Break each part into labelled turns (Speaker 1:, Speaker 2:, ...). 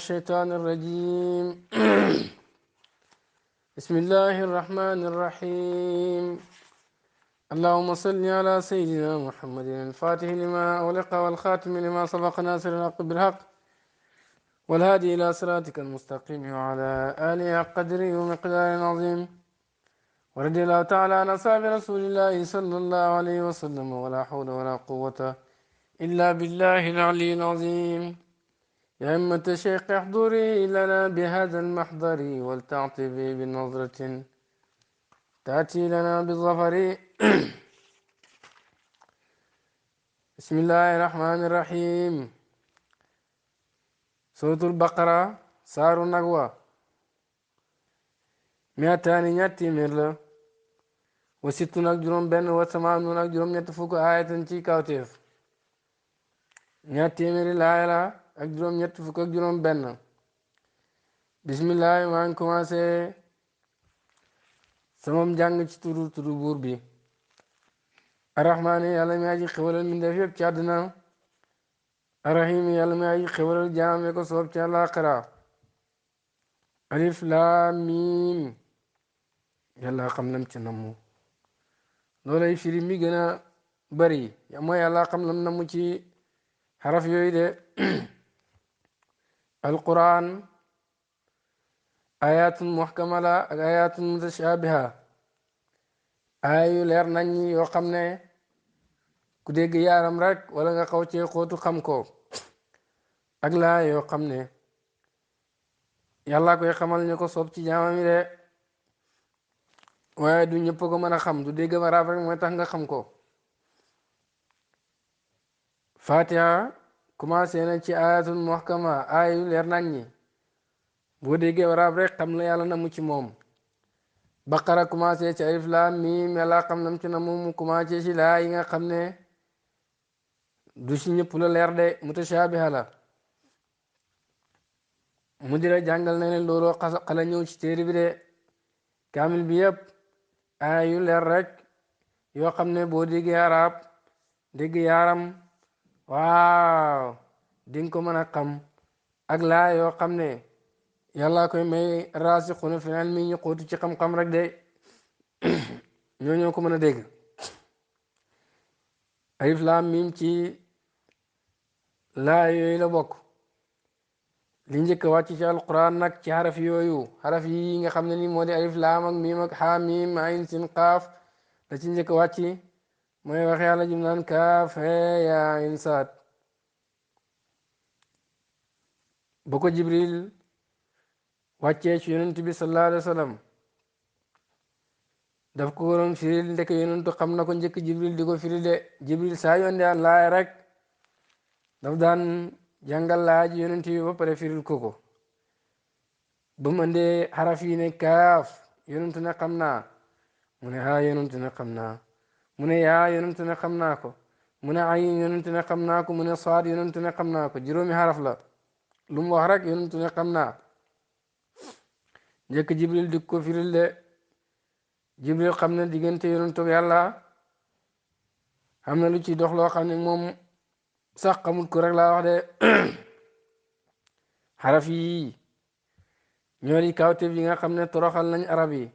Speaker 1: الشيطان الرجيم بسم الله الرحمن الرحيم اللهم صل على سيدنا محمد الفاتح لما أغلق والخاتم لما سبق ناصر الحق بالحق والهادي إلى صراطك المستقيم وعلى آله قدره ومقدار عظيم ورضي الله تعالى عن أصحاب رسول الله صلى الله عليه وسلم ولا حول ولا قوة إلا بالله العلي العظيم يا أمة الشيخ احضري لنا بهذا المحضر ولتعطفي بنظرة تأتي لنا بالظفر بسم الله الرحمن الرحيم سورة البقرة سار النقوى مئتان نياتي مرلا وستون أجرم بن وثمانون أجرم يتفوق آية تي كاوتيف نياتي مرلا آية أجرم يتفوق أجرم بن بسم الله وعنكم أسي samam jàng ci turu buur bi arrahmaani yàlla mi aji xewalal min def yëpp ci àddina arrahim yàlla mi aji xewalal jaam ko soob ci àllaaxira alif laam miim yàlla xam lam ci namu loolay firi mi gën a bari mooy yàlla xam lam namu ci xaraf yooyu de alquran ayatun muhkamala ak ayatun mutashabiha ayu leer nañ yoo xam ne ku dégg yaaram rek wala nga xaw cee xóotu xam ko ak laa yoo xam ne yàlla koy xamal ñu ko soob ci jaamam yi de waaye du ñëpp ko mën a xam du dégg arab rek mooy tax nga xam ko fatiha commencé na ci ayatun muhkama ayu leer nañ ñi boo déggee arab rek xam la yàlla na mu ci moom baqara commencé ci alif laam miim yàlla xam nam ci na mu commencé ci laa yi nga xam ne du ci ñëpp la leer de mutashaabiha la mu di la jàngal na ne looloo xala ñëw ci téere bi de kaamil bi yëpp ay yu leer rek yoo xam ne boo déggee arab dégg yaaram waaw di nga ko mën a xam ak laa yoo xam ne yàlla koy may raasixuuna fil ilmi ñu xóotu ci xam-xam rek de ñoo ko mën a dégg alif laam miim ci laa yooyu la bokk li njëkk a wàcc ci alquran nag ci xaraf yooyu xaraf yi nga xam ne ni moo di alif laam ak miim ak xaa miim ayn sin qaaf la ci njëkk a wàcc mooy wax yàlla jum naan kaaf hee yaa ayn saad ba ko jibril wàccee ci yonent bi sallallahu alayhi wa sallam daf ko waroon firil ndeke yonentu xam na ko njëkk jibril di ko firil de jibril saa yoon daan laaya rek daf daan jàngal laaj yonent bi ba pare firil ko ba mu andee xaraf yi ne kaaf yonentu ne xam naa mu ne haa yonentu ne xam naa mu ne yaa yonentu ne xam naa ko mu ne ayin yonentu ne xam naa ko mu ne saad yonentu ne xam naa ko juróomi xaraf la lu mu wax rek yonentu ne xam naa njëkk jibril di ko firil de jibril xam ne diggante yonentu ak yàlla xam na lu ci dox loo xam ne moom sax xamul ko rek laa wax de xaraf yi ñoo di kawteef yi nga xam ne toroxal nañ arab yi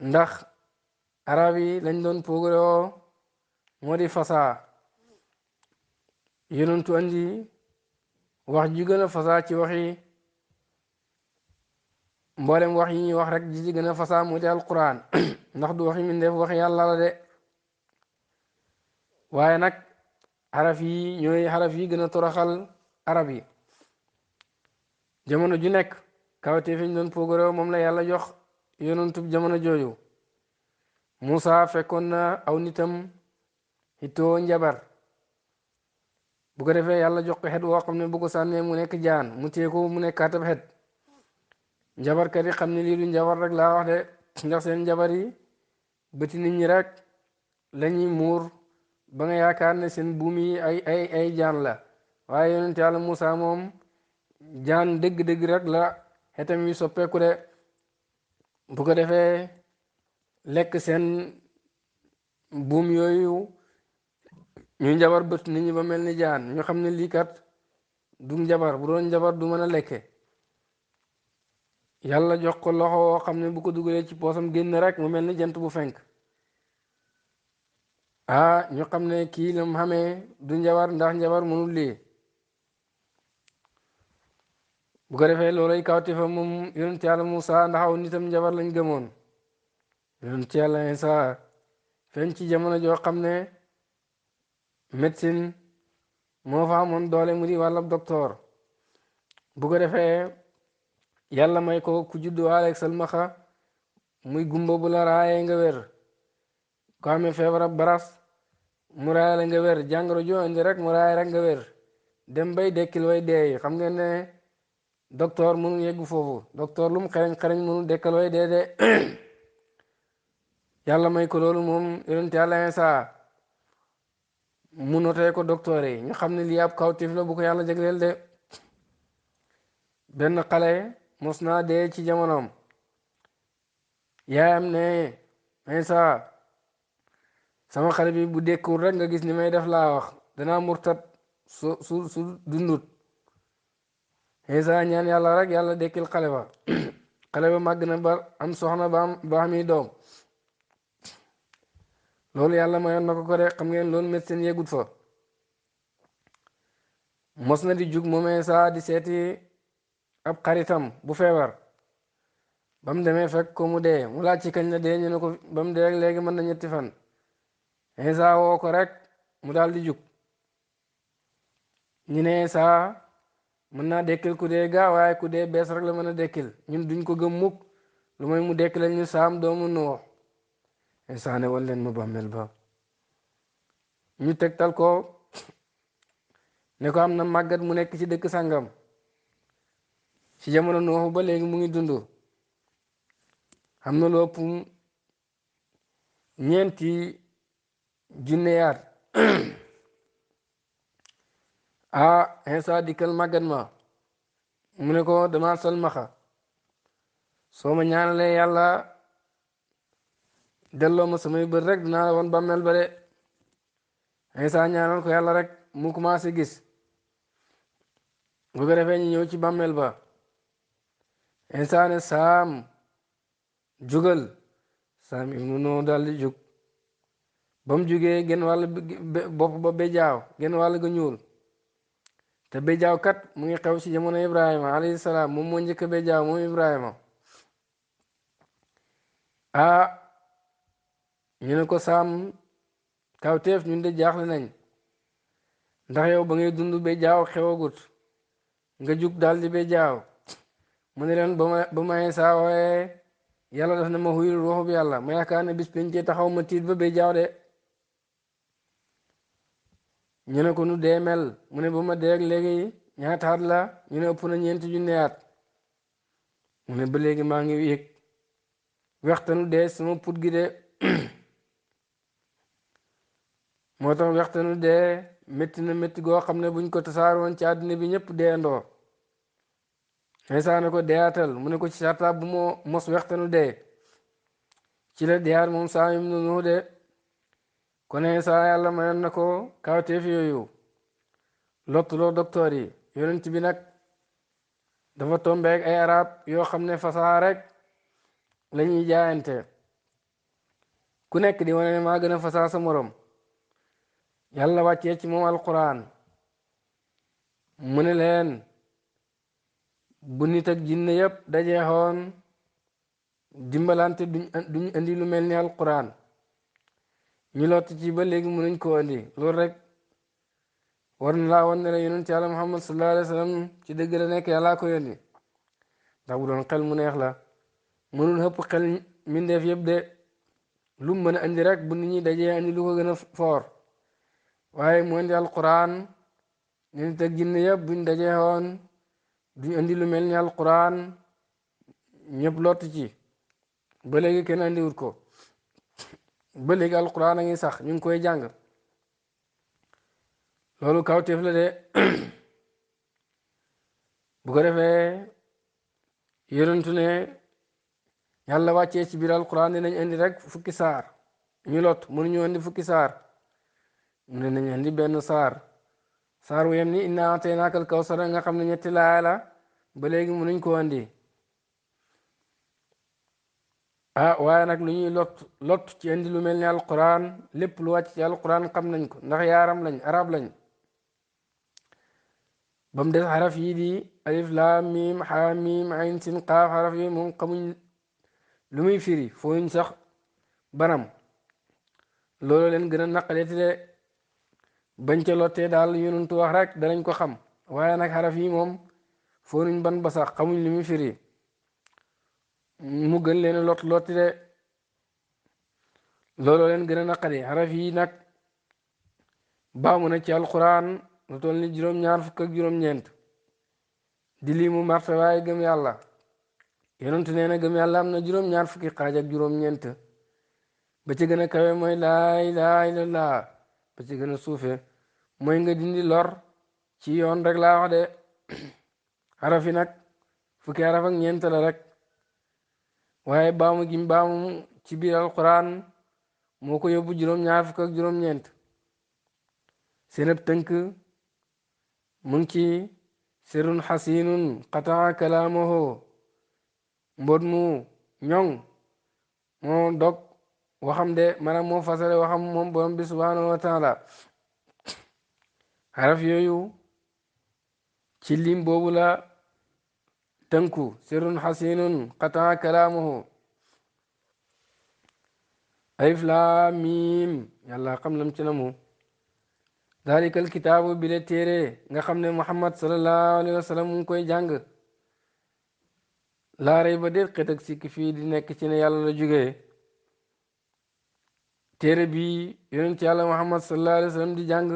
Speaker 1: ndax arab yi lañ doon progrès moo di fasaa yonentu andi wax ju gën a fasaa ci wax yi mboolem wax yi ñuy wax rek ji ci gën a fasaa moo di alquran ndax du wax yi min def wax yàlla la de waaye nag xaraf yi ñooy xaraf yi gën a toroxal arab yi jamono ju nekk kawtee fi ñu doon progrès moom la yàlla jox yonentub jamono jooju Moussa fekkoon na aw nitam hitoo njabar bu ko defee yàlla jox ko xet woo xam ne bu ko sànnee mu nekk jaan mu téye ko mu nekk kaatab xet njabarkat yi xam ne lii du njabar rek laa wax de ndax seen njabar yi bëti nit ñi rek lañuy muur ba nga yaakaar ne seen buum yi ay jaan la waaye yonent yàlla Moussa moom jaan dëgg-dëgg rek la xetam yi soppeeku de bu ko defee lekk seen buum yooyu ñu njabar bët nit ñi ba mel ni jaan ñu xam ne lii kat du njabar bu doon njabar du mën a lekke yàlla jox ko loxo woo xam ne bu ko dugalee ci poosam génn rek mu mel ni jant bu fenk ñu xam ne kii la mu xamee du njabar ndax njabar mënul lii bu ko defee loolay kawti fa moom yonent yàlla Muusa ndax aw nitam njabar lañ gëmoon yonent yàlla Iisaa feeñ ci jamono joo xam ne médecine moo fa amoon doole mu di wàllab docteur bu ko defee yàlla may ko ku juddu waaleeg salmaxa muy gumba bu la raayee nga wér ko amee feebarab baras mu raay la nga wér jàngoro joo indi rek mu raay rek nga wér dem bay dekkil way deey xam ngeen ne docteur mënul yeggu foofu docteur lu mu xereñ xereñ mënul dekkal way dee de yàlla may ko loolu moom yonent yàlla Iisaa mu notee ko docteur yi ñu xam ne lii ab kawtif la bu ko yàlla jagleel de benn xale mos naa dee ci jamonoom yaayam ne Iisaa sama xale bi bu dekkul rek nga gis ni may def laa wax danaa murtat su dundut Iisaa ñaan yàlla rek yàlla dekkil xale ba xale ba màgg na ba am soxna ba ami doom loolu yàlla mayoon na ko de xam ngeen loolu médecine yegut fa mos na di jug moom Iisaa di seeti ab xaritam bu feebar ba mu demee fekk ko mu dee mu laaj ci kañ la dee ñu ne ko ba mu dee léegi mën na ñetti fan Iisaa woo ko rek mu daal di jug ñu ne Iisaa mën naa dekkil ku dee gaa waaye ku dee bees rek la mën a dekkil ñun duñ ko gëm mukk lu may mu dekkilal ñu Saam doomu Nuux Iisaa ne wal leen ma bàmmeel ba ñu tegtal ko ne ko am na màggat mu nekk ci dëkk sàngam ci jamono Nuux ba léegi mu ngi dund xam na lu ëpp ñeenti junneyaat Iisaa dikkal màggat ma mu ne ko dama salmaxa soo ma ñaanalee yàlla delloo ma samay bët rek dinaa la woon bàmmeel ba de Iisaa ñaanal ko yàlla rek mu commencé gis bu ko defee ñu ñëw ci bàmmeel ba Iisaa ne Saam jugal Saam ibnu Nuux daal di jug ba mu jugee genn wàll bopp ba béjaaw genn wàll ga ñuul te béjaaw kat mu ngi xew ci jamono Ibrahima alayhi salaam moom moo njëkk a béjaaw moom Ibrahima ñu ne ko Saam kawteef ñun de jaaxle nañ ndax yow ba ngay dund béjaaw xewagut nga jug daal di béjaaw mu ne leen ba ma Iisaa waaye yàlla def na ma huyul ruuxu bi yàlla ma yaakaar ne bis pencee taxaw ma tiit ba béjaaw de ñu ne ko nu dee mel mu ne ba ma dee léegi ñaata at la ñu ne ëpp na 4 junne at mu ne ba léegi maa ngi yëg wextanu dee sama put gi de moo tax wextanu dee métti na métti goo xam ne buñ ko tasaaroon ci àddina bi ñëpp dee ndoo Iisaa ne ko deeatal mu ne ko ci sarta bu moo mos wextanu dee ci la deyaat moom Saam ibnu Nuux de kon Iisaa yàlla mayoon na ko kawteef yooyu lottuloo docteur yi yonent bi nag dafa tombeek ay arab yoo xam ne fasaa rek la ñuy jaayante ku nekk di wane ne maa gën a fasaa sa morom yàlla wàccee ci moom alquran mu ne leen bu nit ak jinne yëpp dajeexoon dimbalante duñ indi lu mel ni alquran ñu lott ci ba léegi mënuñ koo indi loolu rek war na laa wan ne la yonent yàlla Muhammad sallallahu alayhi wa sallam ci dëgg la nekk yàllaa ko yónni ndax bu doon xel mu neex la mënul xëpp xel mbindeef yëpp de lu mu mën a indi rek bu nit ñi dajee indi lu ko gën a foor waaye mu indi alquran nit ak jinne yëpp buñ dajeexoon duñ indi lu mel ni alquran ñëpp lott ci ba léegi kenn andiwut ko ba léegi alquran a ngi sax ñu ngi koy jàng loolu kawteef la de bu ko defee yonentu ne yàlla wàccee ci biir alquran dinañ indi rek fukki saar ñu lot mënuñu indi fukki saar mu ne nañ indi benn saar saar wu yem ni inna ataynaakal kawsara nga xam ne ñetti laaya la ba léegi mënuñ ko andi waaye nag lu ñuy lot ci indi lu mel ni alquran lépp lu wàcc ci alquran xam nañ ko ndax yaaram lañ arab lañ ba mu des xaraf yii di alif laam miim xaa miim ayn sin qaaf xaraf yi moom xamuñ lu muy firi fooñu sax banam loolu leen gën a naqaleeti de bañ ca lottee daal yonentu wax rek danañ ko xam waaye nag xaraf yi moom foonuñ ban ba sax xamuñ lu muy firi mu gën leen lotti de loolu leen gën a naqari xaraf yi nag baamu na ci alquran lu toll ni juróom-ñaar fukk ak juróom-ñeent di lii mu marte waaye gëm yàlla yonentu nee na gëm yàlla am na juróom-ñaar fukki xaaj ak juróom-ñeent ba ci gën a kawe mooy laa ilaaha illallah ba ci gën a suufe mooy nga dindi lor ci yoon rek laa wax de xaraf yi nag fukki xaraf ak ñeent la rek waaye baamu gim baamu ci biir alquran moo ko yóbbu juróom-ñaar fukk ak juróom-ñeent seen ab tënk mu ngi ci sirrun xasinun qataa kalaamahu mbot mu ñoŋ moo dog waxam de maanaam moo fasale waxam moom borom bi subhanahu wa taala xaraf yooyu ci lim boobu la tënku sirrun xasinun qataa kalaamuhu alif laam miim yàlla xam lam ci namu dalikal kitaabu bi la téere nga xam ne muhammad sallallahu alayhi wa sallam mu ngi koy jàng laa rey ba déet xet ak sikk fii di nekk ci ne yàlla la jógee téere bi yonent yàlla muhammad sallallahu alayhi wa sallam di jàng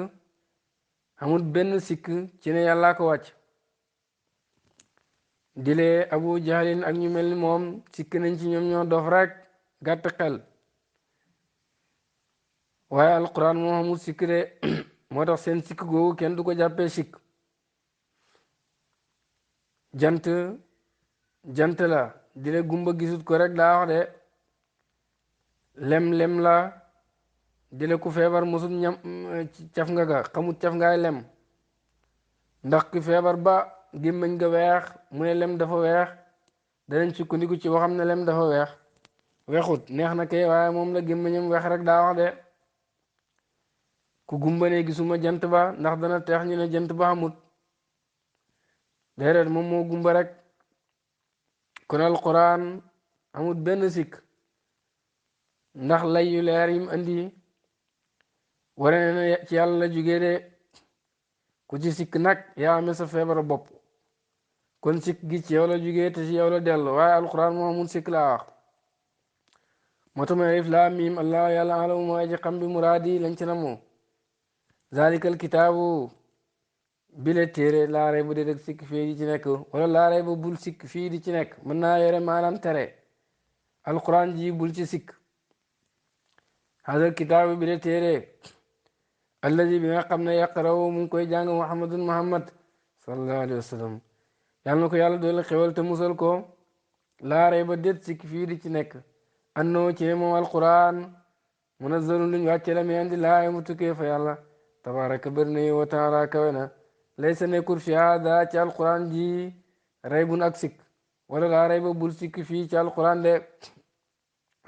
Speaker 1: amul benn sikk ci ne yàllaa ko wàcc dilee abu jahlin ak ñu mel ni moom sikk nañ ci ñoom ñoo dof rek gàtt xel waaye alquran moom amul sikk de moo tax seen sikk googu kenn du ko jàppee sikk jant la dile gumba gisut ko rek daa wax de lem la dile ku feebar mosut ñam caf nga ga xamut caf ngaay lem ndax ku feebar ba gémmañ ga weex mu ne lem dafa weex danañ sukkandiku ci waxam ne lem dafa weex weexut neex na kay waaye moom la gémmañam weex rek daa wax de ku gumba ne gisuma jant ba ndax dana teex ñu ne jant ba xamut déedéet moom moo gumba rek kon alquran amut benn sikk ndax lay yu leer yim andi wara ne ci yàlla la jógee de ku ci sikk nag yaa amee sa feebar bopp kon sikk gi ci yow la jógee te ci yow la dellu waaye alquran moo amul sikk laa wax moo tax ma alif laam miim allah yàlla alamu mooy aji xam bi muraadi lañ ci namoo zalikal kitaabu bile téere laaray bu dee rek sikk fii di ci nekk wala laaray ba bul sikk fii di ci nekk mën naa yore maanaam tere alquran ji bul ci sikk hadal kitaabu bile téere alladi bi nga xam ne yaqarawu mu ngi koy jàng muhammad sallallahu alayhi wa sallam yàlla na ko yàlla doole xewal te musal ko laaray ba déet sikk fii di ci nekk annoo ci moom alquran munazzalun luñ wàcce la mi andi laay mu tukkee fa yàlla tabaraka bëri na wa taala kawe na laysa nekkul fi hada ci alquran ji raybun ak sikk wala laa rayba bul sikk fii ci alquran de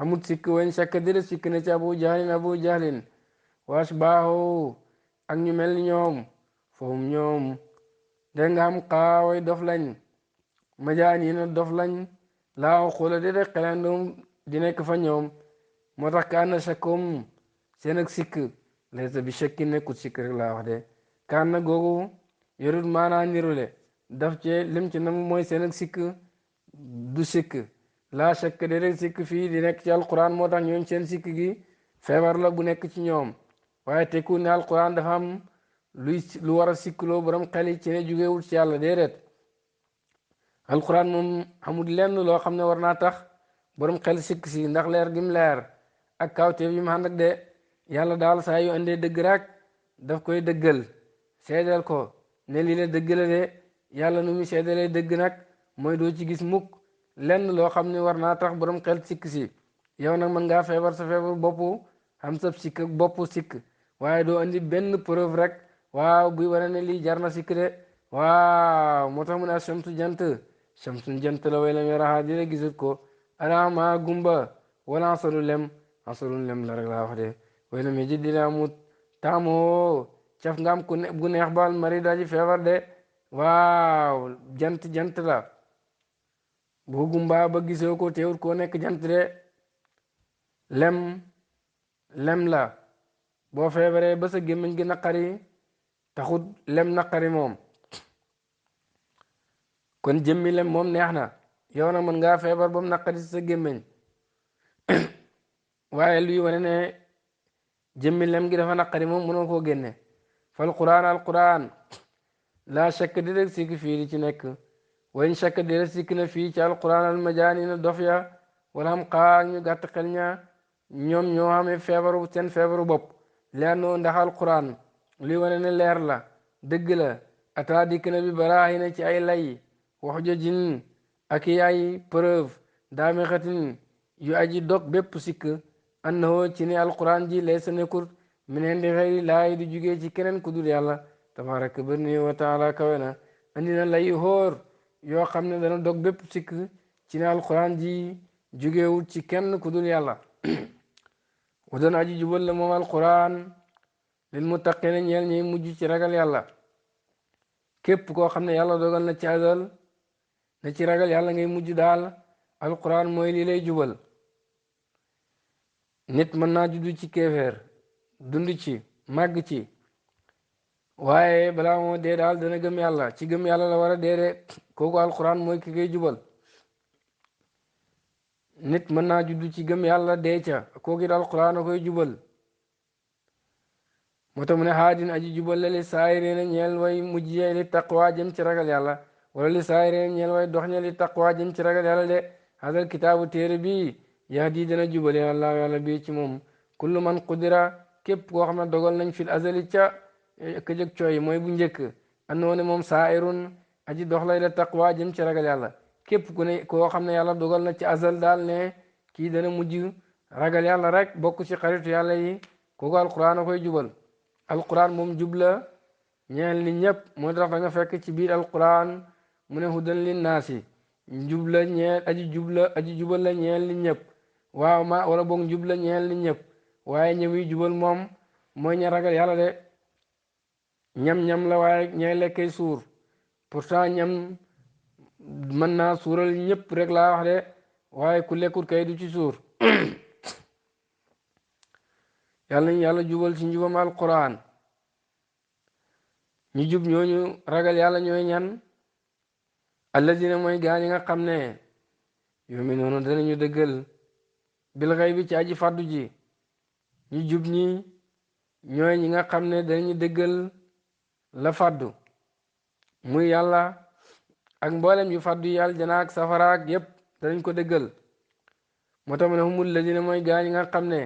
Speaker 1: amut sikk wañ shakka dira sikk ne ci abu jahlin wa ashbaahu ak ñu mel ni ñoom foofu ñoom da nga am xaaway dof lañ majaan yi na dof lañ laa xula de de xelandum di nekk fa ñoom moo tax kaan na shakkum seen ak sikk laysa bi shakki nekkut sikk rek laa wax de kaan na googu yorut maanaa nirule daf ci lim ci nam mooy seen ak sikk du sikk laa shakk de rek sikk fii di nekk ci alquran moo tax ñooñ seen sikk gi feebar la bu nekk ci ñoom waaye tekku ne alquran dafa am lu war a sikkloo borom xel yi ci ne jugewul ci yàlla déedéet alquran moom amul lenn loo xam ne war naa tax borom xel sikk si ndax leer gim leer ak kawteef yi mu ànd ak de yàlla daal saa yu andee dëgg rek daf koy dëggal seedeel ko ne lii la dëgg la de yàlla nu muy seedalee dëgg nag mooy doo ci gis mukk lenn loo xam ne war naa tax borom xel sikk si yow nag mën ngaa feebar sa feebar bopp am sa sikk ak bopp sikk waaye doo andi benn preuve rek waaw buy wane ne lii jar na sikk de waaw moo tax mu ne shamsu jant shamsun jant la way lam yaraha di la gisut ko alama gumba wala asalu lem asalun lem la rek laa wax de way lam yejid di la amut taamoo caf nga am gu neex baal mari daji feebar de waaw jant la boo gumba ba gisoo ko teewut koo nekk jant de lem lem la boo feebaree ba sa gémmiñ gi naqari taxut lem naqari moom kon jëmmi lem moom neex na yow na mën ngaa feebar ba mu naqari sa gémmiñ waaye luy wane ne jëmmi lem gi dafa naqari moom mënoo koo génne fal quran al quran laa shakk di rek sikk fii di ci nekk wayn shakk di rek sikk na fii ci al quran al majaani na dof ya wala am xaar ñu gàtt xel ña ñoom ñoo xamee feebaru seen feebaru bopp leennoo ndax al quran luy wane ne leer la dëgg la ataa dikk na bi baraahina ci ay lay wax jojin ak ay preuve daami xatin yu aji dog bépp sikk annahu ci ne alquran ji laysa nekkul min indi xëyri laay di jugee ci keneen ku dul yàlla tabaraka birni wa taala kawe na andi na lay hóor yoo xam ne dana dog bépp sikk ci ne alquran ji jugewul ci kenn ku dul yàlla wadan aji jubal la moom alquran lil muttaqina ñeel ñi mujj ci ragal yàlla képp koo xam ne yàlla dogal na ci azal na ci ragal yàlla ngay mujj daal alquran mooy lii lay jubal nit mën naa juddu ci kéefeer dund ci màgg ci waaye balaa moo dee daal dana gëm yàlla ci gëm yàlla la war a dee de kooku alquran mooy ki koy jubal nit mën naa juddu ci gëm yàlla dee ca kooku it alquran a koy jubal moo tax mu ne haadin aji jubal la li saayirina ñeel way mujj li taqwa jëm ci ragal yàlla wala li saayirina ñeel way dox ñe li taqwa jëm ci ragal yàlla de hadal kitaabu téere bi yahdi dana jubal yàlla yàlla bi ci moom kullu man qudira képp koo xam ne dogal nañ fil azali ca këjëg cooy mooy bu njëkk andoo ne moom saayirun aji dox lay la taqwa jëm ci ragal yàlla képp ku ne koo xam ne yàlla dogal na ci azal daal ne kii dana mujj ragal yàlla rek bokk ci xaritu yàlla yi kooku alquran a koy jubal alquran moom jubla ñeel ni ñëpp moo tax da nga fekk ci biir alquran mu ne hudan lin naasi jubla ñeel aji jubal la ñeel ni ñëpp waaw ma wala boog jubla ñeel ni ñëpp waaye ñëwi jubal moom mooy ña ragal yàlla de ñam-ñam la waaye ñay lekkay suur pourtant ñam mën naa suural ñëpp rek laa wax de waaye ku lekkut kay du ci suur yàlla ñu yàlla jubal ci njubam alquran ñu jub ñooñu ragal yàlla ñooy ñan alladina mooy gaa ñi nga xam ne yuminuuna danañu dëggal bil xay bi ci aji fàddu ji ñu jub ñi ñooy ñi nga xam ne danañu dëggal la fàddu muy yàlla ak mboolem yu fàddu yi aljana ak safara ak yépp danañ ko dëggal moo tax mu ne humul ladina mooy gaa ñi nga xam ne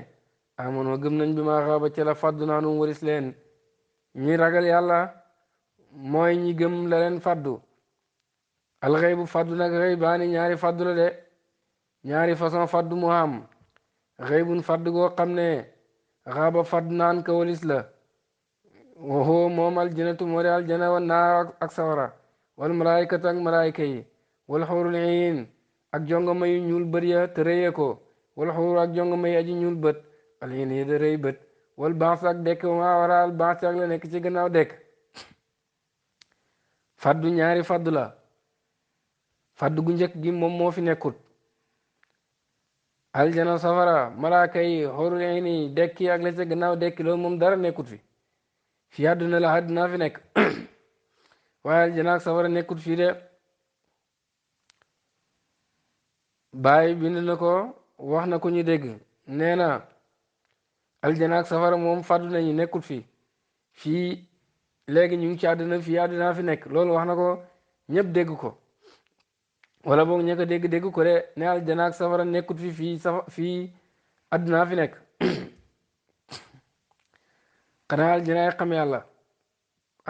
Speaker 1: amoon gëm nañ bi maa xaaba ca la fàddu naanum waris leen ñi ragal yàlla mooy ñi gëm la leen fàddu alxëy bu fàddu nag xëy baani ñaari fàddu la de ñaari façon fàddu mu am xëy bun fàddu goo xam ne xaaba fàddu naan ka walis la waxoo moom aljanatu moo de aljana wa naar ak sawara wal malaayikatu ak malaayika yi wal xurul iin ak jongama yu ñuul bët ya te rëye ko wal xur ak jongama yi aji ñuul bët aliin yi da rëy bët wal baas ak dekk maa waral baas ak la nekk ci gannaaw dekk faddu ñaari faddu la faddu gu njëkk gi moom moo fi nekkut aljana safara malaaka yi xurul iin yi dekki ak la ci gannaaw dekki loolu moom dara nekkut fi fii àdduna la àdduna fi nekk waaye aljana ak safara nekkut fii de bàyyi bind na ko wax na ko ñu dégg nee na aljana ak safara moom fàddu nañu nekkut fii fii léegi ñu ngi ci àdduna fii àdduna fi nekk loolu wax na ko ñëpp dégg ko wala boog ña ko dégg ko de ne aljana ak safara nekkut fi fii àdduna fi nekk xanaa aljanaay xam yàlla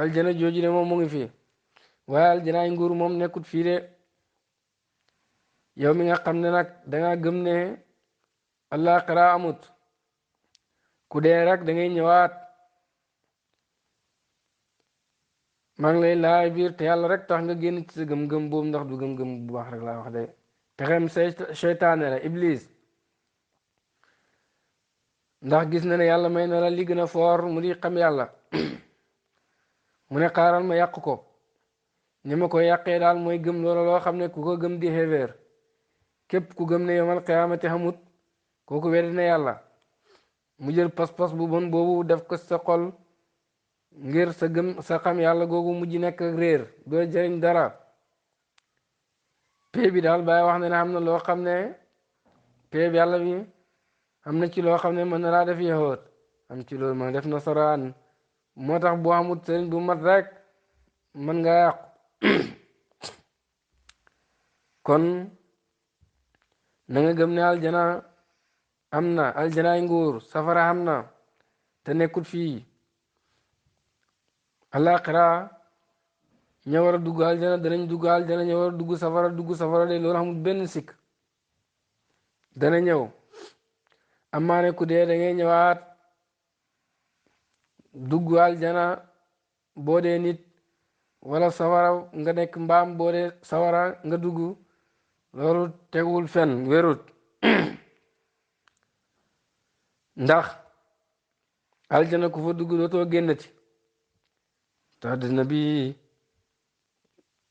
Speaker 1: aljana jooju de moom mu ngi fii waaye aljanaay nguur moom nekkut fii de yow mi nga xam ne nag danga gëm ne àllaaxira amut ku dee rek da ngay ñëwaat maa ngi lay laaj biir te yàlla rek tax nga génn ci sa gëm-gëm boobu ndax du gëm-gëm bu baax rek laa wax de pexem seytaane la iblis ndax gis na ne yàlla may na la li gën a foor mu di xam yàlla mu ne xaaral ma yàq ko ni ma koy yàqee daal mooy gëm loola loo xam ne ku ko gëm di xeveer képp ku gëm ne yomal xiyaamati xamut kooku weddi na yàlla mu jël pas-pas bu bon boobu def ko sa xol ngir sa gëm sa xam yàlla googu mujj nekk ak réer doo jëriñ dara pee bi daal bàyyi wax ne ne am na loo xam ne pee bi yàlla bi am na ci loo xam ne mën na laa def yahoot am ci loolu mën def nasaraan moo tax boo amut sëriñ bu mat rek mën nga yàqu kon na nga gëm ne aljana am na aljanaay nguur safara am na te nekkut fii alaxira ña war a dugg aljana danañ dugg aljana ña war a dugg safara de loolu amul benn sikk dana ñëw amaane ku dee da ngay ñëwaat dugg aljana boo dee nit wala safara nga nekk mbaam boo dee sawara nga dugg loolu tegul fen wérut ndax aljana ku fa dugg dootoo génnati te àddina bi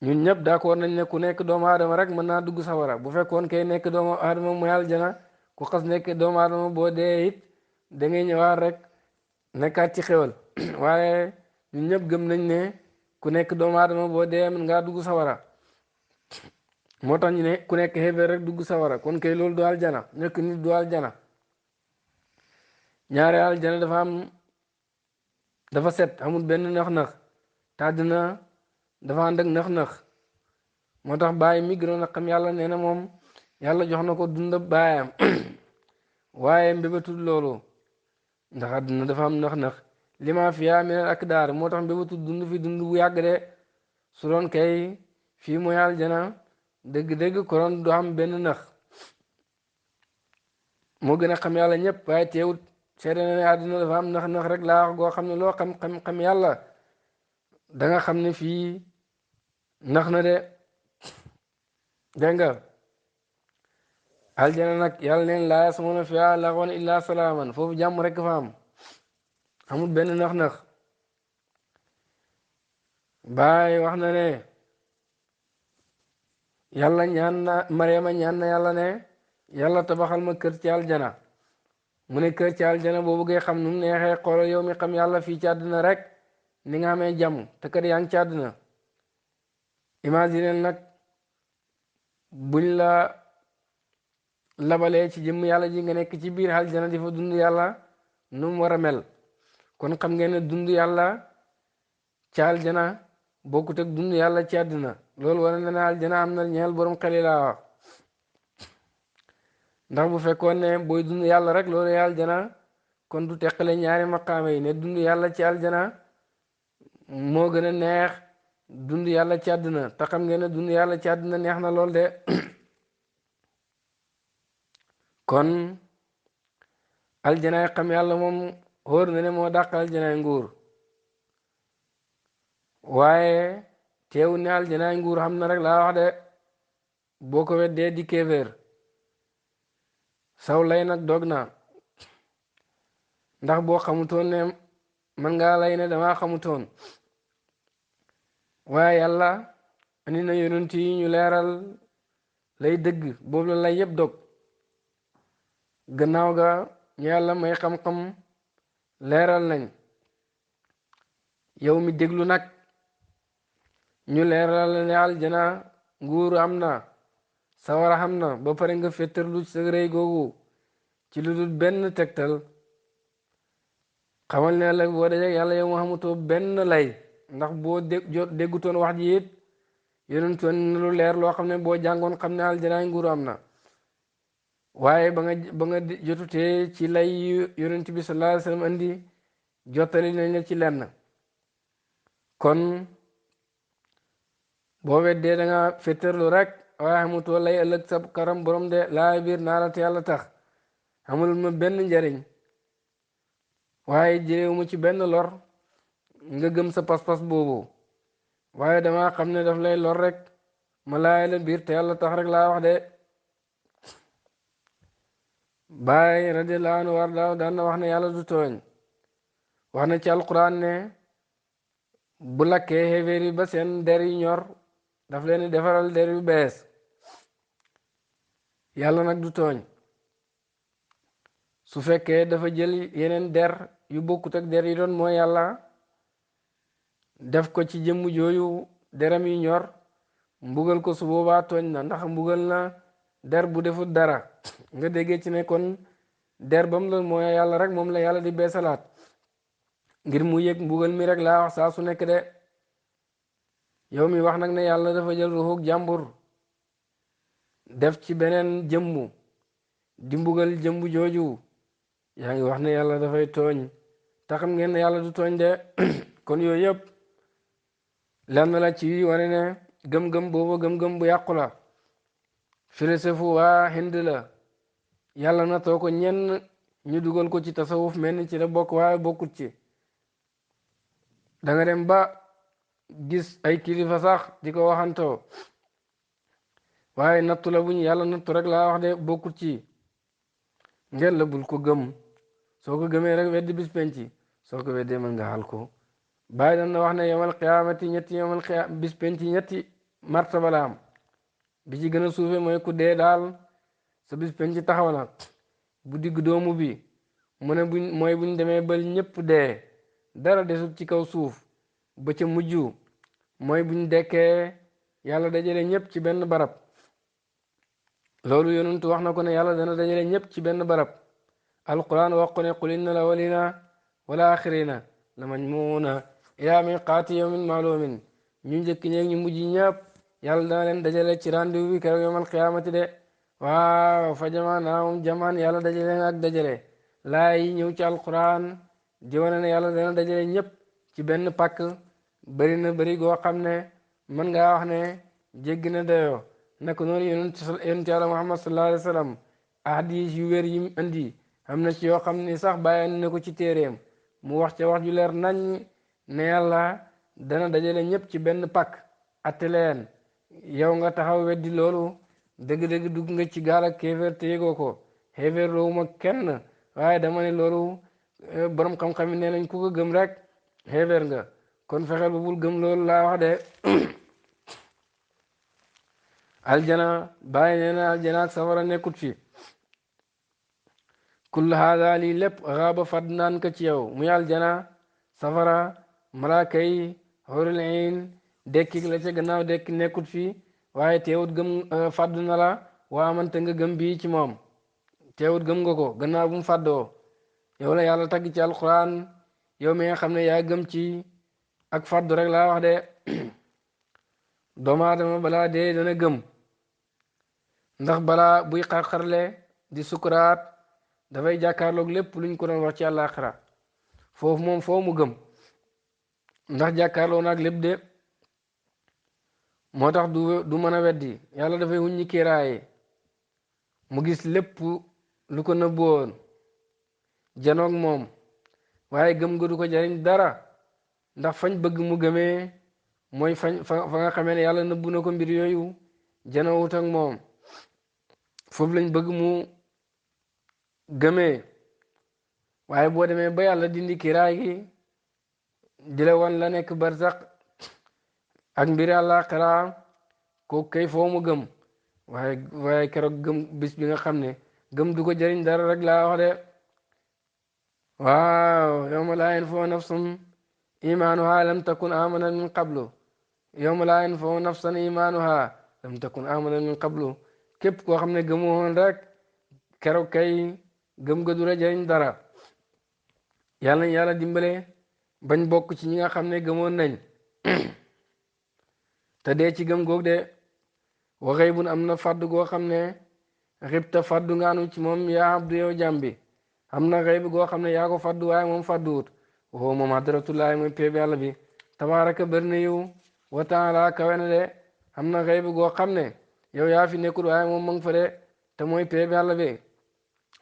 Speaker 1: ñun ñëpp d'accord nañ ne ku nekk doomu aadama rek mën naa dugg sawara bu fekkoon kay nekk doomu aadama mooy aljana ku xas nekk doomu aadama boo dee it da ngay ñëwaat rek nekkaat ci xewal waaye ñun ñëpp gëm nañ ne ku nekk doomu aadama boo dee mën ngaa dugg sawara moo tax ñu ne ku nekk xeefeer rek dugg sawara kon kay loolu du aljana nekk nit du aljana ñaare aljana dafa set amul benn nax-nax te àddina dafa ànd ak nax-nax moo tax bàyyi mi gënoon a xam yàlla nee na moom yàlla jox na ko dund baayam waaye mbébatul loolu ndax àddina dafa am nax-nax li ma fiyaa minal akdaar moo tax mbébatul dund fi dund bu yàgg de su doon kay fii mooy aljana dëgg-dëgg koron du am benn nax moo gën a xam yàlla ñëpp waaye teewut seede na ne àddina dafa am nax-nax rek laa wax goo xam ne loo xam yàlla da nga xam ne fii nax na de dégg nga aljana nag yàlla neen laa yasmauna fiihaa laghwan illaa salaaman foofu jàmm rek fa am amul benn nax-nax baay wax na ne yàlla ñaan na Mariama ñaan na yàlla ne yàlla tabaxal ma kër ci aljana mu ne kër ci aljana boo bëggee xam nu mu neexee xoolal yow mi xam yàlla fii ci àddina rek ni nga amee jàmm te kat yaa ngi ci àddina imagine nag buñ la labalee ci jëmm yàlla ji nga nekk ci biir aljana di fa dund yàlla nu mu war a mel kon xam ngeen ne dund yàlla ci aljana bokkut ak dund yàlla ci àddina loolu wane na ne aljana am na ñeel borom xel yi laa wax ndax bu fekkoon ne booy dund yàlla rek loolu aljana kon du teqale ñaari maqaame yi ne dund yàlla ci aljana moo gën a neex dund yàlla ci àddina te xam ngeen ne dund yàlla ci àddina neex na lool de kon aljanaay xam yàlla moom xóor na ne moo dàq aljanaay nguur waaye teewu ne aljanaay nguur xam na rek laa wax de boo ko weddee di kéeféer saw lay nag dog na ndax boo xamutoon ne man ngaa lay ne dama xamutoon waaye yàlla andi na yonent yi ñu leeral lay dëgg boobu la lay yëpp dog gannaaw ga ñu yàlla may xam-xam leeral nañ yow mi déglu nag ñu leeral ne aljana nguur am na sawara xam na ba pare nga féttarlu sa rëy googu ci lu dul benn tegtal xamal ne la boo dajeg yàlla yow mu xamutoo benn lay ndax boo déggutoon wax ji it yonentoon na lu leer loo xam ne boo jàngoon xam ne aljanaay nguur am na waaye ba nga jotutee ci lay yonent bi sallallahu alayhi wasallam andi jottali nañ la ci lenn kon boo weddee da nga féttarlu rek waaye xamutoo lay ëllëg sa karam borom de laa biir naa la te yàlla tax xamul ma benn njariñ waaye jëlewu ma ci benn lor nga gëm sa pas-pas boobu waaye dama xam ne daf lay lor rek ma laay la biir te yàlla tax rek laa wax de. Baay radiyallahu anhu war daaw daan na wax ne yàlla du tooñ wax na ci alquran ne bu lakkee xéeféer yi ba seen der yi ñor daf leen di defaral der yu bees yàlla nag du tooñ su fekkee dafa jël yeneen der yu bokkut ak der yi doon mooy yàlla def ko ci jëmm jooyu deram yi ñor mbugal ko su boobaa tooñ na ndax mbugal na der bu defut dara nga déggee ci ne kon der ba mu doon mooy yàlla rek moom la yàlla di beesalaat ngir mu yëg mbugal mi rek laa wax saa su nekk de. yow mi wax nag ne yàlla dafa jël ruuxuk jàmbur def ci beneen jëmmu di mbugal jëmbu jooju yaa ngi wax ne yàlla dafay tooñ te xam ngeen ne yàlla du tooñ de. kon yooyu yëpp lenn la ci wane ne gëm-gëm boobu gëm-gëm bu yàqu la. philosophe waa Hind la yàlla na too ko ñenn ñu dugal ko ci tasawuf mel ni ci la bokk waaye bokkut ci. da nga dem ba gis ay kilifa sax di ko waxantoo waaye nattu la buñ yàlla nattu rek laa wax de bokkut ci. ngeen la bul ko gëm soo ko gëmee rek weddi bis penci soo ko weddee mën nga xal ko. bàyyi dan na wax ne yomal qiyaamati bis penci ñetti martaba la am bi ci gën a suufe mooy ku dee daal sa bis penci taxaw na. bu digg doomu bi mu ne buñ demee ba ñëpp dee dara desut ci kaw suuf. ba ca mujj mooy buñ dekkee yàlla dajale ñëpp ci benn barab loolu yonentu wax na ko ne yàlla dana dajale ñëpp ci benn barab. alquran wax ko ne qul inna al awwalina wal axirina la majmuuna ila miqaati yawmin maalumin ñu njëkk ñeeg ñu mujj ñëpp yàlla dana leen dajale ci rendez-vous bi keroog yawmal qiyaamati de. waaw fa jamaanaahum jamaan yàlla dajale ak dajale laay ñëw ci alquran di wane ne yàlla dana dajale ñëpp ci benn pàkk bëri na bëri goo xam ne mën ngaa wax ne jéggi na dayoo. naka noonu yonent yàlla Muhammad sallallahu alayhi wa sallam ahadis yu wér yi mu andi am na ci yoo xam ne sax bàyyi na ko ci téeréem mu wax ca wax ju leer nañ ne yàlla dana dajale ñëpp ci benn pàkk atte leen yow nga taxaw weddi loolu dëgg-dëgg dugg nga ci gaal ak kéeféer te yëgoo ko. xéeféer loowu ma kenn waaye dama ne loolu borom xam-xam yi nee nañ ku ko gëm rek xéeféer nga kon fexeel ba bul gëm loolu laa wax de. aljana bàyyi nee na aljana ak safara nekkut fi. kull haada lii lépp xaaba fad naan ka ci yow muy aljana safara malaaka yi xóorul ayn dekki la ca gannaaw dekki nekkut fi waaye teewut gëm fàddu na la waa amante nga gëm bii ci moom teewut gëm nga ko gannaaw bu mu fàddoo. yow la yàlla tagg ci alquran yow mi nga xam ne yaa gëm ci ak fàddu rek laa wax de. doomu aadama balaa dee dana gëm ndax balaa buy xarxarle di sukuraat dafay jàkkaarloog lépp luñ ko doon wax ci àllaaxira foofu moom foo mu gëm ndax jàkkaarloo naag lépp de moo tax du mën a weddi yàlla dafay wuññi kiiraaye mu gis lépp lu ko nëbboon janoog moom waaye gëm nga du ko jariñ dara ndax fañ bëgg mu gëmee mooy fa nga xamee ne yàlla nëbbu na ko mbir yooyu janoowut ak moom foofu lañ bëgg mu gëmee waaye boo demee ba yàlla dindi kiiraay gi di la wan la nekk barzak ak mbir àllaaxira kooku kay foo mu gëm waaye keroog gëm bis bi nga xam ne gëm du ko jëriñ dara rek laa wax de. waaw yawma laa yanfa'u nafsun imaanuha lam takun amanat min qablu yawma laa yanfa'u nafsan imaanuha lam takun amanat min qablu képp koo xam ne gëmoo rek keroog kay gëm ga du la jëriñ dara. yàlla dimbale bañ bokk ci ñi nga xam ne gëmoon nañ te dee ci gëm goog de. waxee bun am na fàddu goo xam ne xibta fàddu ngaanu ci moom yaa abdu yow jàmbi am na xëy bi goo xam ne yaa ko fàddu waaye moom fàdduwut waxoo moom hadratullahi mooy péeb yàlla bi tabaraka bëri na yiw wa taala kawe na de. am na xëy bi goo xam ne yow yaa fi nekkul waaye moom ma nga fa de te mooy péeb yàlla bi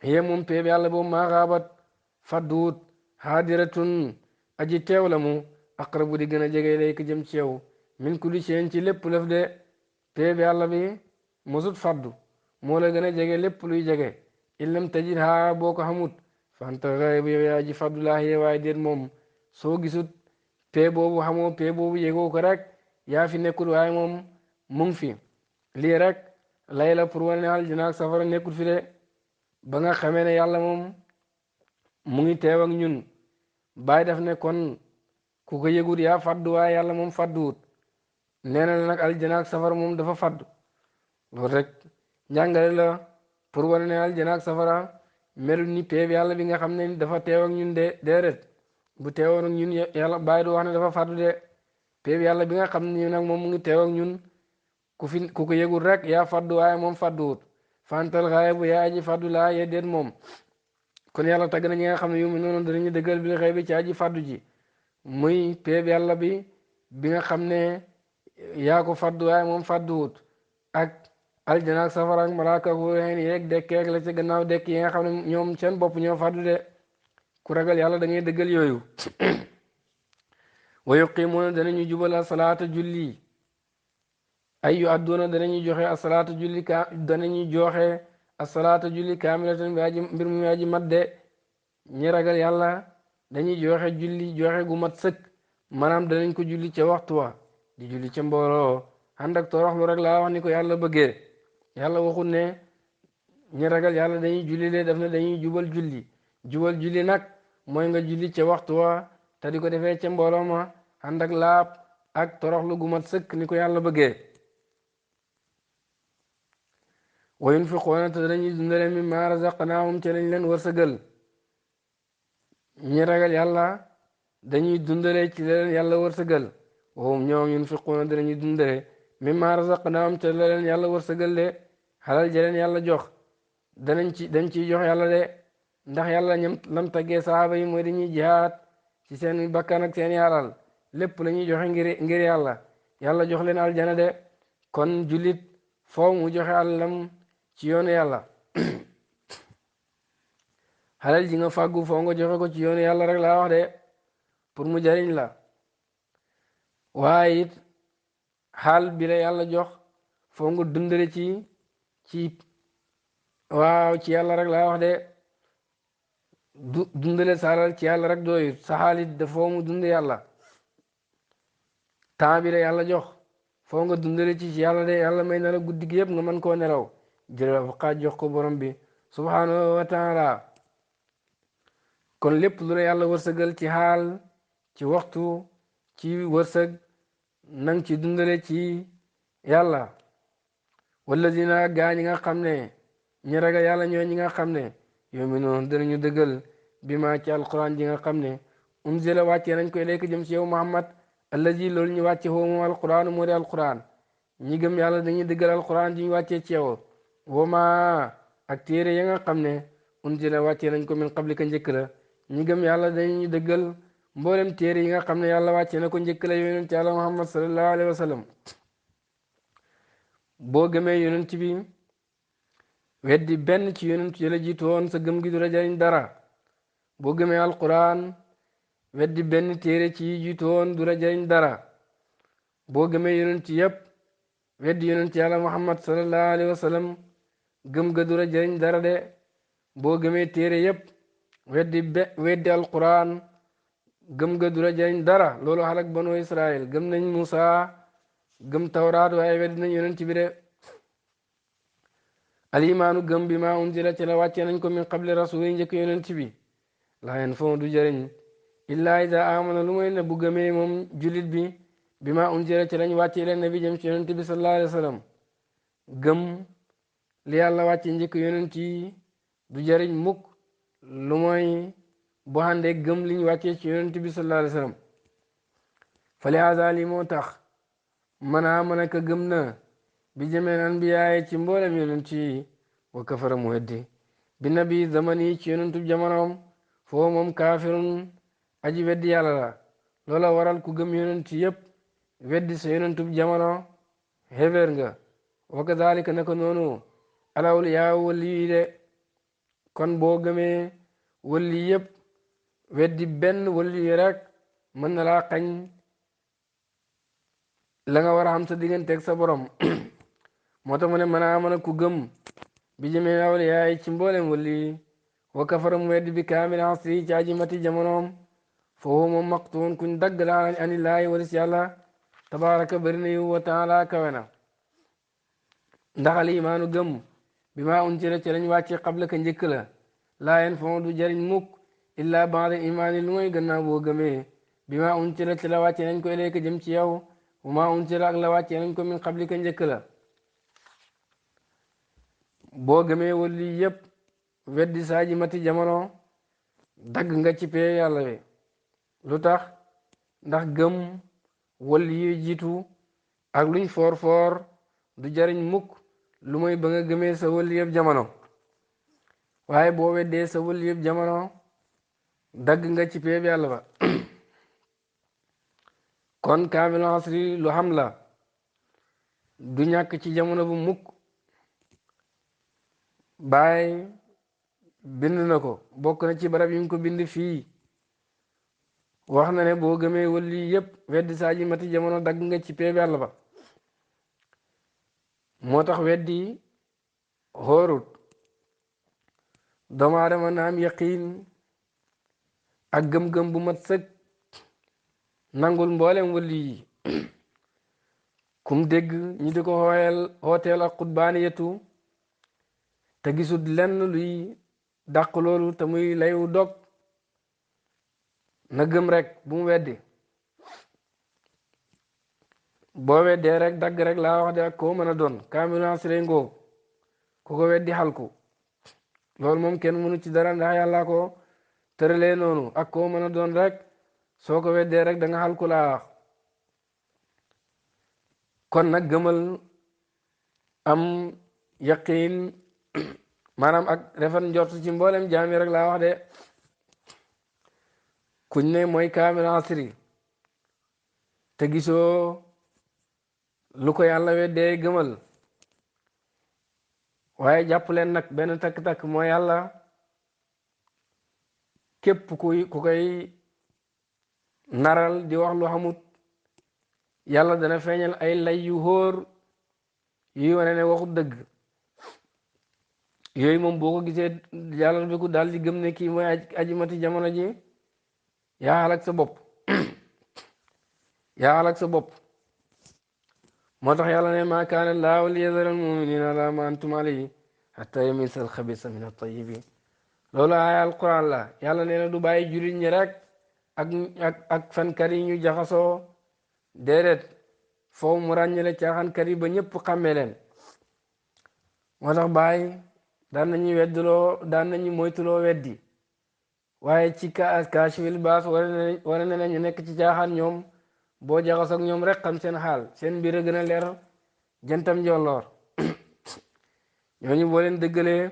Speaker 1: yee moom péeb yàlla boobu maa xaabat fàdduwut haadiratun aji teew la mu aqrabu di gën a jege lay ko jëm ci yow min kulli shay'in ci lépp lëf de péeb yàlla bi mosut faddu moo la gën a jege lépp luy jege illam tajid haa boo ko xamut fanta xayb yow yaa ji faddu laahi waaye déet moom soo gisut pee boobu xamoo pee boobu yegoo ko rek yaa fi nekkul waaye moom mu ngi fi lii rek lay la pour wane ne aljana ak safara nekkul fi de ba nga xamee ne yàlla moom mu ngi teew ak ñun bàyyi daf ne kon ku ko yëgut yaa faddu waaye yàlla moom fadduwut nee na nag aljana ak safara moom dafa faddu loolu rek njàngale la pour wane ne aljana ak safara melul ni peeb yàlla bi nga xam ne dafa teew ak ñun de déedéet bu teewoon ak ñun yàlla bàyyi du wax ne dafa faddu de peeb yàlla bi nga xam ne nag moom mu ngi teew ak ñun ku ko yëgul rek yaa faddu waaye moom fadduwut fantal xaay bu yaa aji faddu laa yee déet moom kon yàlla tagg na ñi nga xam ne yu mu noonu danañu dëggal bil xëy bi ci aji faddu ji muy peeb yàlla bi nga xam ne yaa ko faddu waaye moom fadduwut ak aljana ak safara ak malaaka ak wóoreen yeeg dekkeeg la ca gannaaw dekk yi nga xam ne ñoom seen bopp ñoo faddu de ku ragal yàlla da ngay dëggal yooyu wa yuqimuuna danañu jubal asalaata julli ay yu adduuna danañu joxe asalaata julli danañu joxe asalaata julli kaamilatan bi aji mbir mu aji mat de ñi ragal yàlla dañuy joxe julli joxe gu mat sëkk maanaam danañ ko julli ca waxtu wa di julli ca mbooloo ànd ak toroxlu rek laa wax ni ko yàlla bëggee yàlla waxut ne ñi ragal yàlla dañuy julli de daf ne dañuy jubal julli nag mooy nga julli ca waxtu wa te di ko defee ca mbooloo ma ànd ak laab ak toroxlu gu mat sëkk ni ko yàlla bëggee wa yunfiquuna te dañuy dundale mimmaa razaqnaahum ca lañ leen wërsëgal ñi ragal yàlla dañuy dundale ci leen yàlla wërsëgal wahum ñoom yunfiquuna danañuy dundale mimmaa razaqnaahum ca la leen yàlla wërsëgal de xalal ja leen yàlla jox dañ ciy jox yàlla de ndax yàlla ñam lam taggee sahaaba yi mooy dañuy jihaad ci seen bakkan ak seen alal lépp la ñuy joxe ngir yàlla jox leen aljana de kon jullit foo mu joxe alalam ci yoonu yàlla xalal ji nga fàggu foo nga joxe ko ci yoonu yàlla rek laa wax de pour mu jariñ la waaye it xaal bi la yàlla jox foo nga dundale ci waaw ci yàlla rek laa wax de dundale sa alal ci yàlla rek dooyut sa xaalit da foo mu dund yàlla temps bi la yàlla jox foo nga dundale ci yàlla de yàlla may na la guddi gi yëpp nga mën koo nelaw jëlal xaaj jox ko borom bi subhanahu wa taala kon lépp lu la yàlla wërsëgal ci xaal ci waxtu ci wërsëg nang ci dundale ci yàlla walladina gaa ñi nga xam ne ñi ragal yàlla ñoo ñi nga xam ne yu'minuun danañu dëggal bi ma ci alquran ji nga xam ne unzila wàccee nañ koy lekk jëm ci yow Muhammad allazi loolu ñu wàcce foofu moom alquran moo di alquran ñi gëm yàlla dañuy dëggal alquran ji ñu wàccee ci yow wama ak téere ya nga xam ne unzila wàccee nañ ko min qablika njëkk la ñi gëm yàlla dañuy dëggal mboolem téere yi nga xam ne yàlla wàccee na ko njëkk la yonent yàlla Muhammad sallallahu alayhi wa sallam boo gëmee yonent bi weddi benn ci yonent yi la jiitu woon sa gëm gi du la jariñ dara boo gëmee alquran weddi benn téere ci jiitu woon du la jariñ dara boo gëmee yonent yëpp weddi yonent yàlla Muhammad sallallahu alayhi wa sallam gëm ga du la jariñ dara de boo gëmee téere yëpp weddi alquran gëm ga du la jariñ dara loolu xalak banu Israël gëm nañ Musa gëm tawraat waaye weddi nañ yonent bi de alimaanu gëm bi ma unzila ci la wàccee nañ ko min qabli rasul yi njëkk yonent bi laa yen fon du jëriñ illaa iza amana lu may ne bu gëmee moom julit bi ma unzila ci lañ wàccee leen nabi jëm ci yonent bi sallallahu alayhi wa sallam gëm li yàlla wàcce njëkk yonent yi du jëriñ mukk lu mooy bu àndee gëm liñ wàccee ci yonent bi sallallahu alayhi wa sallam fali haza li moo tax mën a ka gëm na bi jëmeen anbiyaay ci mboolem yonent yi wa kafara mu weddi bi nabi zamani ci yonentu jamonoom foo moom kaafirun aji weddi yàlla la loola waral ku gëm yonent yëpp weddi sa yonentu jamono xeveer nga wa kazalika naka noonu alawliyaa wali yi de kon boo gëmee wali yëpp weddi benn wali yi rek mën na laa xañ la nga war a xam sa digganteeg sa borom moo tax mu ne mën a mën a ku gëm bi jëmee awliyaay ci mboolem wali wa kafara mu weddi bi kaamil asri ci aji mati jamonoom foofu moom maqtuun kuñ dagg la anillaahi walis yàlla tabaraka bëri na yu wa taala kawe na ndax al imaanu gëm bi maa unsila ci lañ wàcce qabla ka njëkk la laa yen fon du jariñ mukk illa baada imaani lu mooy gannaaw boo gëmee bi maa unsila ci la wàcce nañ ko ilayka jëm ci yow wa maa unsila ak la wàcce nañ ko min qabli ka njëkk la boo gëmee wali yëpp weddi saaji mati jamono dagg nga ci pee yàlla we lu tax ndax gëm wali yi jiitu ak luñ foor foor du jariñ mukk lu mooy ba nga gëmee sa wali yëpp jamono waaye boo weddee sa wali yëpp jamono dagg nga ci pee yàlla ba kon kaamil asri lu xam la du ñàkk ci jamono bu mukk baay bind na ko bokk na ci barab yi ñu ko bind fii wax na ne boo gëmee wali yëpp weddi saaji mati jamono dagg nga ci pee yàlla ba moo tax weddi xoorut doomu aadama na am yaqiin ak gëm-gëm bu mat sëkk nangul mboolem wali yi kum dégg ñu di ko hooteel ak xutbaaniyatu te gisut lenn luy dàq loolu te muy layu dog na gëm rek bu mu weddi boo weddee rek dagg rek laa wax de ak koo mën a doon kaamilu asri ngoo ku ko weddi xalku loolu moom kenn mënu ci dara ndax yàlla ko tëralee noonu ak koo mën a doon rek soo ko weddee rek da nga xalku laa wax kon nag gëmal am yaqiin maanaam ak rafet njort ci mboolem jaami rek laa wax de kuñ ne mooy kaamil asri te gisoo lu ko yàlla weddee gëmal waaye jàpp leen nag benn takk-takk mooy yàlla képp ku koy naral di wax lu xamut yàlla dana feeñal ay lay yu hóor yuy wane ne waxut dëgg yooyu moom boo ko gisee yàlla bi ku daal di gëm ne kii mooy aji mati jamono ji yaa xalak sa bopp yaa xalak sa bopp moo tax yàlla ne maa kaana llaahu liyazara al-mu'miniina alaa maa antum alayhi hattaa yamiiza al-xabiisa mina at-tayyibi loolu aaya alquran la yàlla nee na du bàyyi jullit ñi rek ak fankat yi ñu jaxasoo déedéet foofu mu ràññale caaxaankat yi ba ñëpp xàmmee leen moo tax bàyyi daan nañu moytuloo weddi waaye ci kaashifil baas wara ne ñu nekk ci caaxaan ñoom boo jaxasoo ak ñoom rek xam seen xaal seen mbir a gën a leer jantam njolloor ñooñu boo leen dëggalee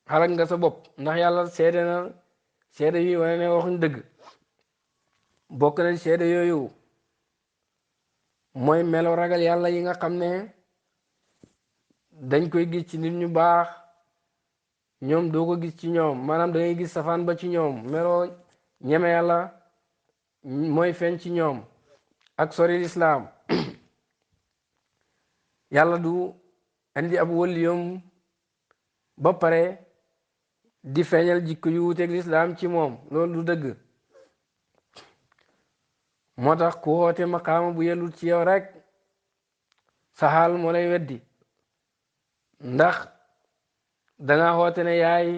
Speaker 1: xalak nga sa bopp ndax yàlla seede na seede yi wane ne waxuñ dëgg bokk nañ seede yooyu mooy melo ragal yàlla yi nga xam ne dañ koy gis ci nit ñu baax ñoom doo ko gis ci ñoom maanaam da ngay gis safaan ba ci ñoom melo ñeme yàlla mooy feeñ ci ñoom ak sori lislaam yàlla du andi ab wëliyom ba pare di feeñal jikko yu wuuteeg lislaam ci moom loolu du dëgg moo tax ku xoote maqaama bu yellut ci yow rek sa xaal moo lay weddi ndax danga xoote ne yaay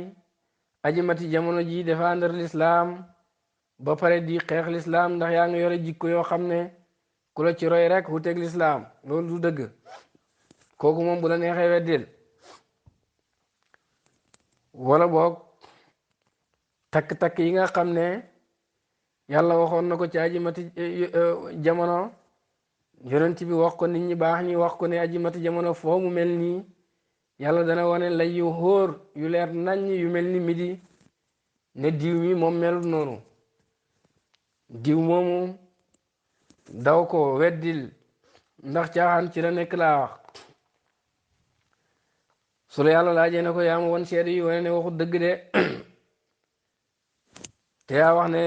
Speaker 1: aji mati jamono ji défendre lislaam ba pare di xeex lislaam ndax yaa ngi yore jikko yoo xam ne ku la ci roy rek wuuteeg lislaam loolu du dëgg kooku moom bu la neexee weddil wala boog takk-takk yi nga xam ne yàlla waxoon na ko ci aji mati jamono yonent bi wax ko nit ñi baax ñi wax ko ne aji mati jamono foo mu mel nii yàlla dana wane lay yu hóor yu leer naññ yu mel ni midi ne diw mi moom melut noonu diw moomu daw ko weddil ndax caaxaan ci la nekk laa wax su la yàlla laajee ne ko yaa ma won seede yi wane ne waxut dëgg de te yaa wax ne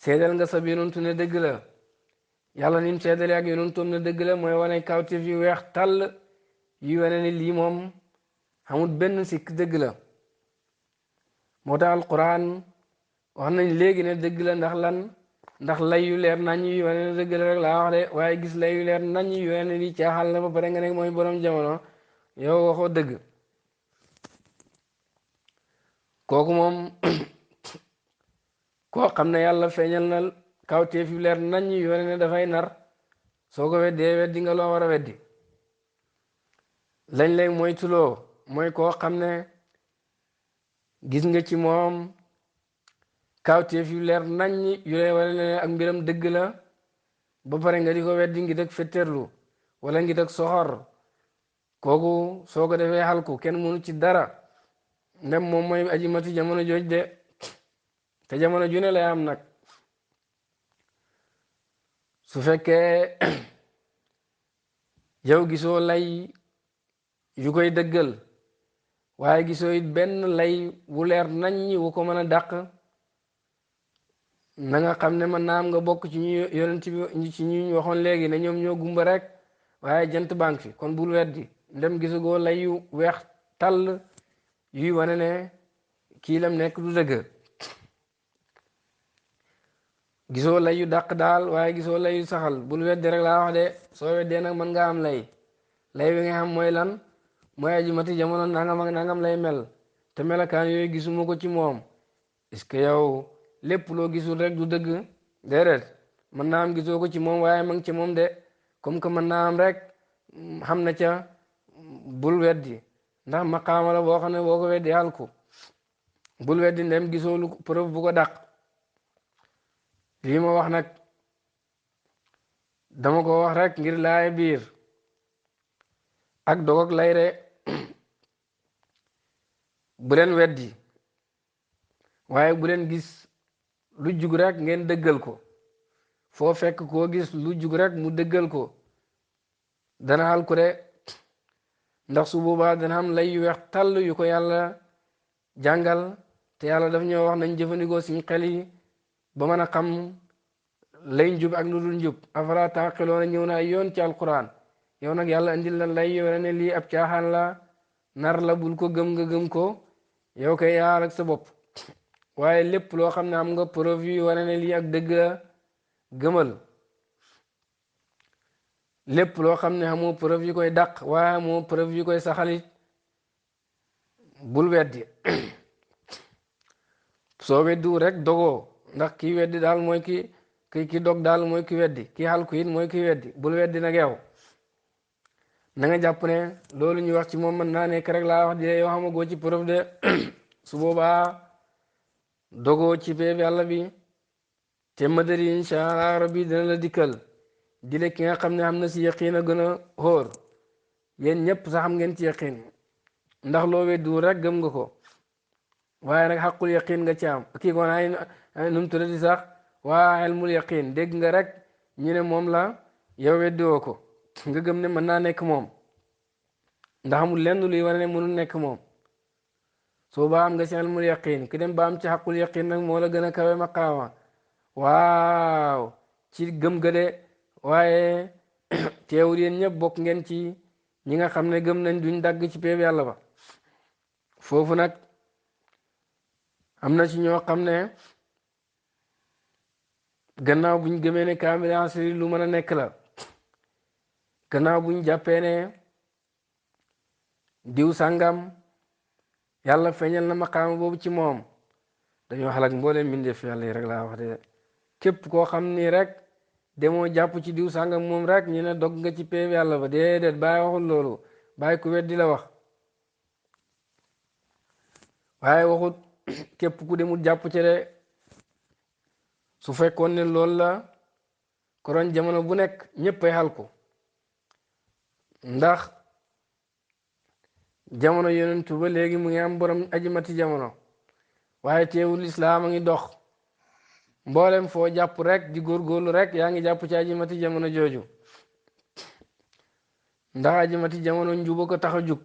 Speaker 1: seedal nga sa yonent ne dëgg la yàlla ni mu seedale ak yonentam ne dëgg la mooy wane kawteef yu weex tàll yu wane ni lii moom xamul benn sikk dëgg la moo tax alquran wax nañ léegi ne dëgg la ndax lan ndax lay yu leer nañ yu wane ne dëgg la rek laa wax de waaye gis lay yu leer nañ yu wane ne lii caaxaan la ba pare nga nekk mooy borom jamono yow waxoo dëgg kooku moom koo xam ne yàlla feeñal na kawteef yu leer nañ yu wane ne dafay nar soo ko weddee weddi nga loo war a weddi lañ lay moytuloo mooy koo xam ne gis nga ci moom kawteef yu leer nañ yu lay wane ne ak mbiram dëgg la ba pare nga di ko weddi ngi dëgg fetterlu wala ngi dëgg soxor kooku soo ko defee xalku kenn mënu ci dara ndem moom mooy aji mati jamono jooj de te jamono ju ne lay am nag su fekkee yow gisoo lay yu koy dëggal waaye gisoo it benn lay wu leer nañ wu ko mën a dàq na nga xam ne man naa am nga bokk ci ñu yonent bi ci ñu waxoon léegi ne ñoom ñoo gumba rek waaye jant banque fi kon bul weddi ndem gisugoo lay yu weex tàll yuy wane ne kii lam nekk du dëgg gisoo lay yu dàq daal waaye gisoo lay yu saxal bul weddi rek laa wax de soo weddee nag mën nga am lay wi nga xam mooy lan mooy aji mati jamono nangam ak nangam lay mel te melakaan yooyu gisuma ko ci moom est-ce que yow lépp loo gisul rek du dëgg déedéet mën naa am gisoo ko ci moom waaye ma ngi ci moom de comme que mën naa am rek xam na ca bul weddi ndax maqaama la boo xam ne boo ko weddi halku bul weddi ndem gisoo lu preuve bu ko dàq lii ma wax nag dama ko wax rek ngir laay biir ak dog ak layre bu leen weddi waaye bu leen gis lu jug rek ngeen dëggal ko foo fekk koo gis lu jug rek mu dëggal ko dana xal ko de ndax su boobaa dana am lay yu weex tàll yu ko yàlla jàngal te yàlla daf ñoo wax nañ jëfandikoo suñu xel yi ba mën a xam lay njub ak lu dul njub afala taaqiloona ñëw na ay yoon ci alquran yow nag yàlla indil la lay yow ne lii ab caaxaan la nar la bul ko gëm nga gëm ko yow kay yaar ak sa bopp waaye lépp loo xam ne am nga preuve yu wane ne lii ak dëgg la gëmal lépp loo xam ne amoo preuve yu koy dàq waaye amoo preuve yu koy saxalit bul weddi soo weddiwu rek dogoo ndax kii weddi daal mooy ki dog daal mooy ki weddi ki xal ku it mooy ki weddi bul weddi nag yow na nga jàpp ne loolu ñu wax ci moom mën naa nekk rek laa wax di yow xamagoo ci preuve de su boobaa dogoo ci peeb yàlla bi te madari insha allah rabbi dina la dikkal dile ki nga xam ne am na si yaqiin a gën a xóor yéen ñëpp sax xam ngeen ci yaqiin ndax loo weddu rek gëm nga ko waaye nag xaqul yaqiin nga ci am kii kon ay nu mu tuddati sax waa ilmul yaqiin dégg nga rek ñu ne moom la yow weddiwoo ko nga gëm ne mën naa nekk moom ndax amul lenn luy wane ne mënul nekk moom soo ba am nga si ilmul yaqiin ki dem ba am ci xaqul yaqiin nag moo la gën a kawe maqaama waaw ci gëm ga de waaye teewul yéen ñëpp bokk ngeen ci ñi nga xam ne gëm nañ duñ dagg ci peeb yàlla ba foofu nag am na ci ñoo xam ne gannaaw buñ gëmee ne kaamil asri lu mën a nekk la gannaaw buñ jàppee ne diw sàngam yàlla feeñal na maqaama boobu ci moom dañoo xalak mbooleem mbindeef yàlla yi rek laa wax de képp koo xam ni rek demoo jàpp ci diw sàngam moom rek ñu ne dog nga ci peeb yàlla ba déedéet bàyyi waxul loolu bàyyi ku weddi la wax waaye waxut képp ku demul jàpp ci de su fekkoon ne loolu la koron jamono bu nekk ñëppay xal ko ndax jamono yonentu ba léegi mu ngi am borom aji mati jamono waaye teewul islaam a ngi dox mboolem foo jàpp rek di góorgóorlu rek yaa ngi jàpp ci aji mati jamono jooju ndax aji mati jamono njuba ko tax a jug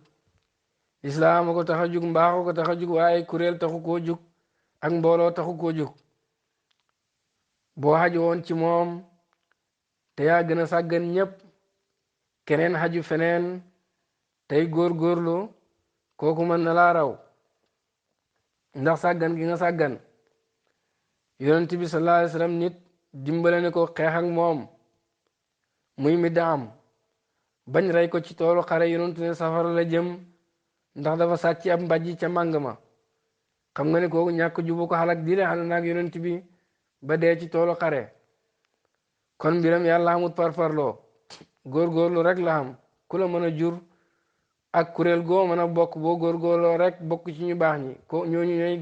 Speaker 1: islaam a ko tax a jug mbaaxo ko tax a jug waaye kuréel taxu koo jug ak mbooloo taxu koo jug boo xaju woon ci moom te yaa gën a sàggan ñépp keneen xaju feneen tey góorgóorlu kooku mën na laa raw ndax sàggan gi nga sàggan yonent bi sallallahu alayhi wa sallam nit dimbale ne ko xeex ak moom muy mi daam bañ rey ko ci toolu xare yonent ne safara la jëm ndax dafa sàcc ab mbàjji ca màng ma xam nga ne kooku ñàkk jubu ko xalak di le xana naag yonent bi ba dee ci toolu xare kon mbiram yàlla xamut parparloo góorgóorlu rek la xam ku la mën a jur ak kuréel goo mën a bokk boo góorgóorloo rek bokk ci ñu baax ñi ko ñooñu ñooy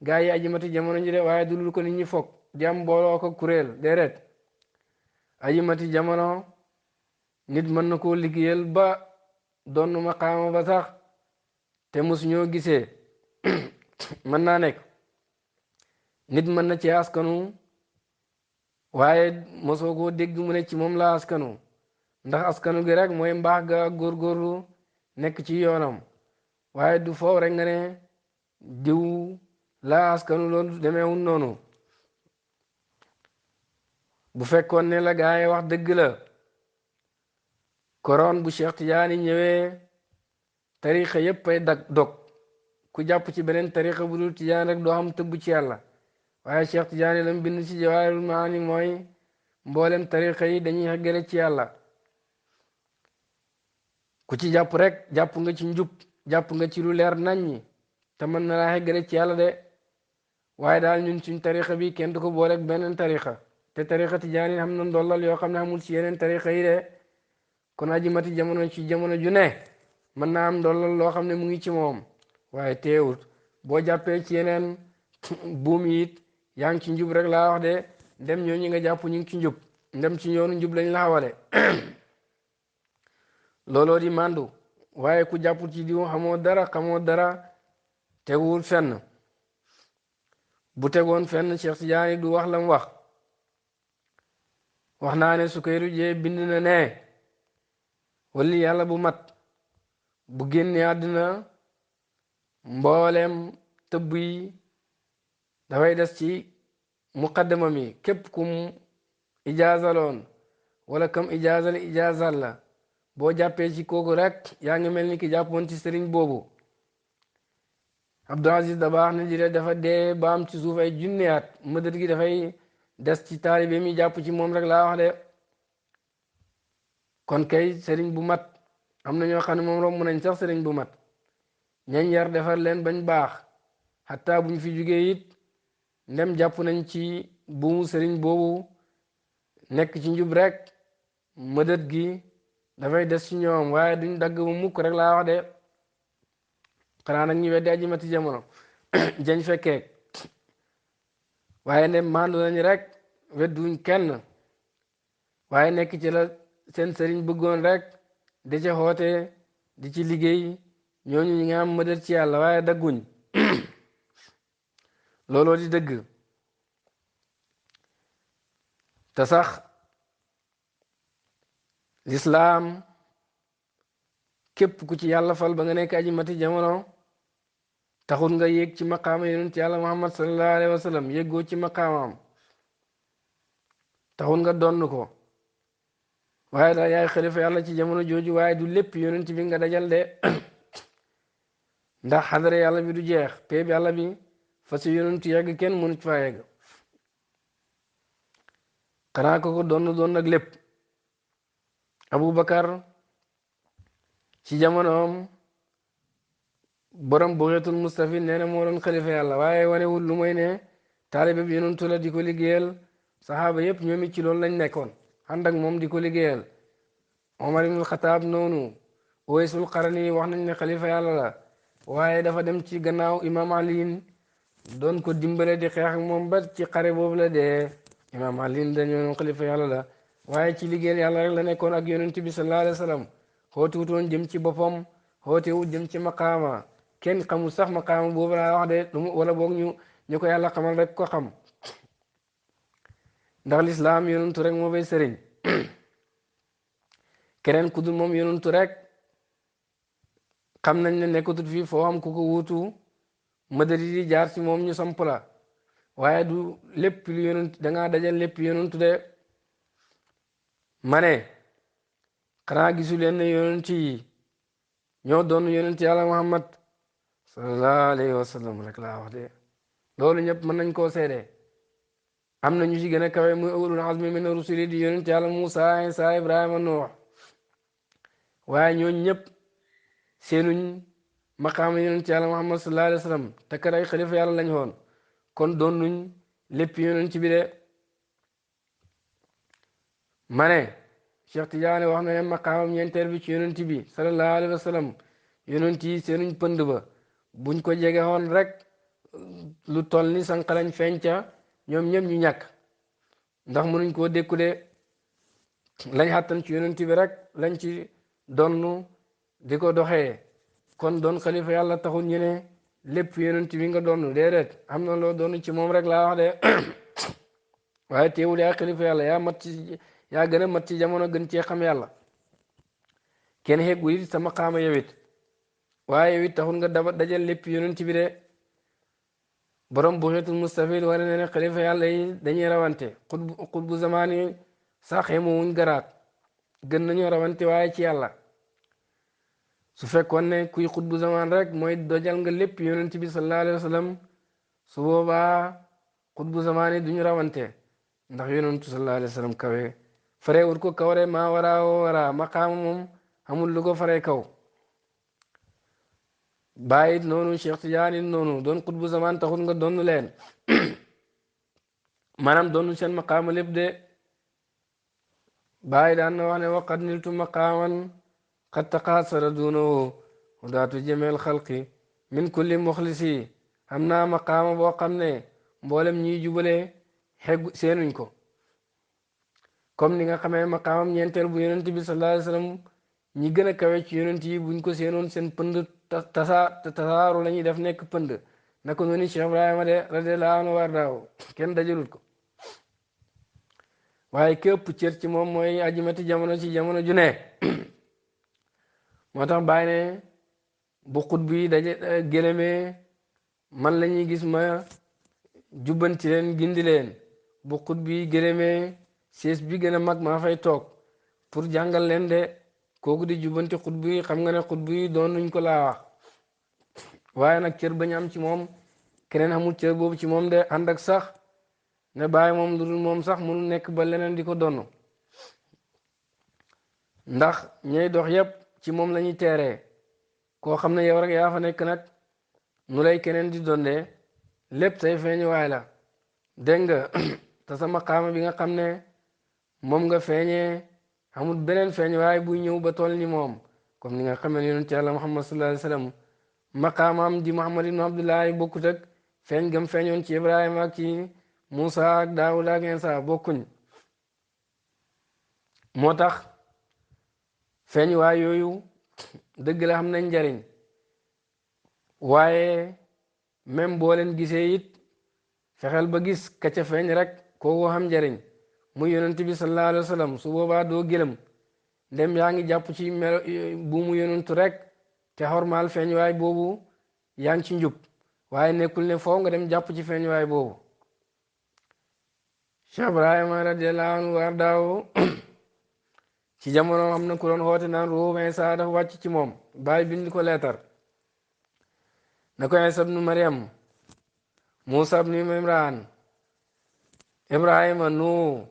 Speaker 1: gaa yi aji mati jamono ji de waaye dulul ko nit ñi foog di am mbooloo ko kuréel déedéet aji mati jamono nit mën na koo liggéeyal ba doon maqaama ba sax te mosu ñoo gisee mën naa nekk nit mën na ci askanu waaye mosoo koo dégg mu ne ci moom la askanu ndax askanu gi rek mooy mbaax ga góorgóorlu nekk ci yoonam waaye du foofu rek nga ne diw la askanu loolu demeewul noonu bu fekkoon ne la gaa yi wax dëgg la koroon bu Cheikh Tidiane ñëwee tarixa yépp ay dog ku jàpp ci beneen tarixa bu dul Tidiane rek doo xam tëbb ci yàlla waaye Cheikh Tidiane lam bind ci Jawaahirul Maani mooy mboolem tarixa yi dañuy xeggale ci yàlla ku ci jàpp rek jàpp nga ci njub jàpp nga ci lu leer naññi te mën na laa xeggale ci yàlla de waaye daal ñun suñ tarixa bi kenn du ko booleeg beneen tarixa te tarixa Tidiane xam na ndollal yoo xam ne amul ci yeneen tarixa yi de kon aji mati jamono ci jamono ju ne mën naa am ndollal loo xam ne mu ngi ci moom waaye teewut boo jàppee ci yeneen buum yi it yaa ngi ci njub rek laa wax de ndem ñooñu nga jàpp ñu ngi ci njub ndem ci yoonu njub lañ la xawale looloo di màndu waaye ku jàppul ci diw xamoo dara teguwul fenn bu tegoon fenn Cheikh Tidiane du wax lam wax naa ne Sukayru jee bind na ne wali yàlla bu mat bu génne àddina mboolem tëbb yi dafay des ci muqaddama mi képp kum ijaazaloon wala kam ijaazal la boo jàppee ci kooku rek yaa ngi mel ni ki jàppoon ci sëriñ boobu Abdul Aziz Dabaax ne dire dafa dee ba am ci suuf ay junniyaat mëdët gi dafay des ci taalibe mi jàpp ci moom rek laa wax de kon kay sëriñ bu mat am na ñoo xam ne moom romb nañ sax sëriñ bu mat ñañ yar defar leen bañ baax xataa buñ fi jugee it ndem jàpp nañ ci buumu sëriñ boobu nekk ci njub rek mëdët gi dafay des ci ñoom waaye duñ dagg ba mukk rek laa wax de xanaa nag ñu weddi aji mati jamono jañ fekkee waaye ne maandu nañ rek wedduñ kenn waaye nekk ci la seen sëriñ bëggoon rek di ca xoote di ci liggéey ñooñu ñi nga am mëdët ci yàlla waaye dagguñ looloo di dëgg te sax lislaam képp ku ci yàlla fal ba nga nekk aji mati jamono taxul nga yéeg ci maqaama yonent yàlla muhammad sallallahu alayhi wa sallam yéggoo ci maqaamaam taxul nga donn ko waaye daal yaay xalifa yàlla ci jamono jooju waaye du lépp yonent bi nga dajal de ndax xadara yàlla bi du jeex péeb yàlla bi fa si yonent yegg kenn mënu faa yegg xanaa ko doon nag lépp Abubakar ci jamonoom borom buxeetul mustafid nee na moo doon xalifa yàlla waaye wanewul lu mooy ne taalibe bi yonentu la di ko liggéeyal saxaaba yépp ñoom it ci loolu lañ nekkoon ànd ak moom di ko liggéeyal Omar ibnul Xataab noonu Uwaysul Qarani wax nañ ne xalifa yàlla la waaye dafa dem ci gannaaw imam aliin doon ko dimbale di xeex ak moom ba ci xare boobu la dee imam aliin dañoo xalifa yàlla la waaye ci liggéeyal yàlla rek la nekkoon ak yonent bi sallallahu alayhi wa sallam xootiwutoon jëm ci boppam xootewut jëm ci maqaama kenn xamul sax maqaama boobu laa wax de wala boog ñu ko yàlla xamal rek ko xam ndax lislaam yonentu rek moo fay sëriñ keneen ku dul moom yonentu rek xam nañ ne nekkatut fii foo am ku ko wuutu madari di jaar ci moom ñu samp la waaye du lépp lu yonent dangaa dajal lépp yonentu de ma ne xanaa gisu leen ne yonent yi ñoo doon yonent yàlla Muhammad sallallahu alayhi wa sallam rek laa wax de loolu ñëpp mën nañ koo seede am na ñu ci gën a kawe muy ulul azmi min rusuli di yonent yàlla Musa Isa Ibrahima Nuux waaye ñooñu ñëpp seenuñ maqaama yonent yàlla Muhammad sallallahu alayhi wa sallam te kat ay xalifa yàlla lañ woon kon doon nuñ lépp yonent bi de ma ne Cheikh Tidiane wax na ne maqaamam ñeenteel bi ci yonent bi sallallahu alayhi wa sallam yonent yi seenuñ pënd ba buñ ko jege woon rek lu toll ni sànq lañ feeñca ñoom ñëpp ñu ñàkk ndax mënuñ koo dékku de lañ xàttan ci yonent bi rek lañ ci donnu di ko doxee kon doon xalifa yàlla taxul ñu ne lépp yonent bi nga donnu déedéet am na loo doon ci moom rek laa wax de waaye teewul yaa xalifa yàlla yaa gën a mat ci jamono gën cee xam yàlla kenn xeegul it sa maqaama yow it waaye yow it taxul nga dajal lépp yonent bi de borom buxeetul mustafid wala ne xalifa yàlla yi dañuy rawante xutbu zamaan yi sax xemu wuñ garaat gën nañoo rawante waaye ci yàlla su fekkoon ne kuy xutbu zamaan rek mooy dojal nga lépp yonent bi sallallahu alayhi wa sallam su boobaa xutbu zamaan yi duñu rawante ndax yonentu sallallahu alayhi wa sallam kawe faree wut ko kawre maa waraa maqaama moom amul lu ko faree kaw bàyyi noonu Cheikh Tidiane noonu doon xutbu zamaan taxul nga doon leen maanaam doonu seen maqaama lépp de bàyyi daan na wax ne waqad niltu maqaaman qad taqaasara duunahu hudaatu jameel xalqi min kulli muxlisi am naa maqaama boo xam ne mboolem ñiy jubale xeggu seenuñ ko comme ni nga xamee maqaamam ñeenteel bu yonent bi sallallahu alayhi wa sallam ñi gën a kawe ci yonent yi buñ ko seenoon seen pënd tasaaru la ñuy def nekk pënd naka noonu Cheikh Ibrahima de radiyallahu anhu war daaw kenn dajalut ko waaye képp cër ci moom mooy ajimati jamono ci jamono ju ne moo tax bàyyi ne bu xut bi daje gélémee man la ñuy gis ma jubbanti leen gindi leen bu xut bi gélémee siis bi gën a mag maa fay toog pour jàngal leen de kooku di jubbanti xut bi xam nga ne xut bi doon nuñ ko laa wax waaye nag cër bañ am ci moom keneen amul cër boobu ci moom de ànd ak sax ne bàyyi moom lu dul moom sax mënu nekk ba leneen di ko donn ndax ñay dox yépp ci moom la ñuy teeree koo xam ne yow rek yaa fa nekk nag nu lay keneen di dondee lépp say feeñu waay la dégg nga te sa maqaama bi nga xam ne moom nga feeñee amul beneen feeñ waaye buy ñëw ba toll ni moom comme ni nga xam ne yonent Yàlla Muhammad sallallahu alayhi wa sallam maqaamaam di Muhammad ibn Abdullahi bokkut ak feeñ gam feeñoon ci Ibrahima ak ci Moussa ak Daawuda ak Insa bokkuñ moo tax feeñ waay yooyu dëgg la xam nañ njariñ waaye même boo leen gisee it fexeel ba gis ka ca feeñ rek kooku xam njariñ muy yonent bi sallallahu alayhi wa sallam su boobaa doo gëlëm ndem yaa ngi jàpp ci melo buumu yonentu rek te xormaal feeñ waay boobu yaa ngi ci njub waaye nekkul ne foo nga dem jàpp ci feeñ waay boobu Cheikh Ibrahima radiyallahu anhu war daaw ci jamono am na ku doon xoote naan ruuhu Iisaa dafa wàcc ci moom bàyyi bind ko leetar na ko Iisaa ibnu Maryam Muusaa ibnu Imraan Ibrahima nu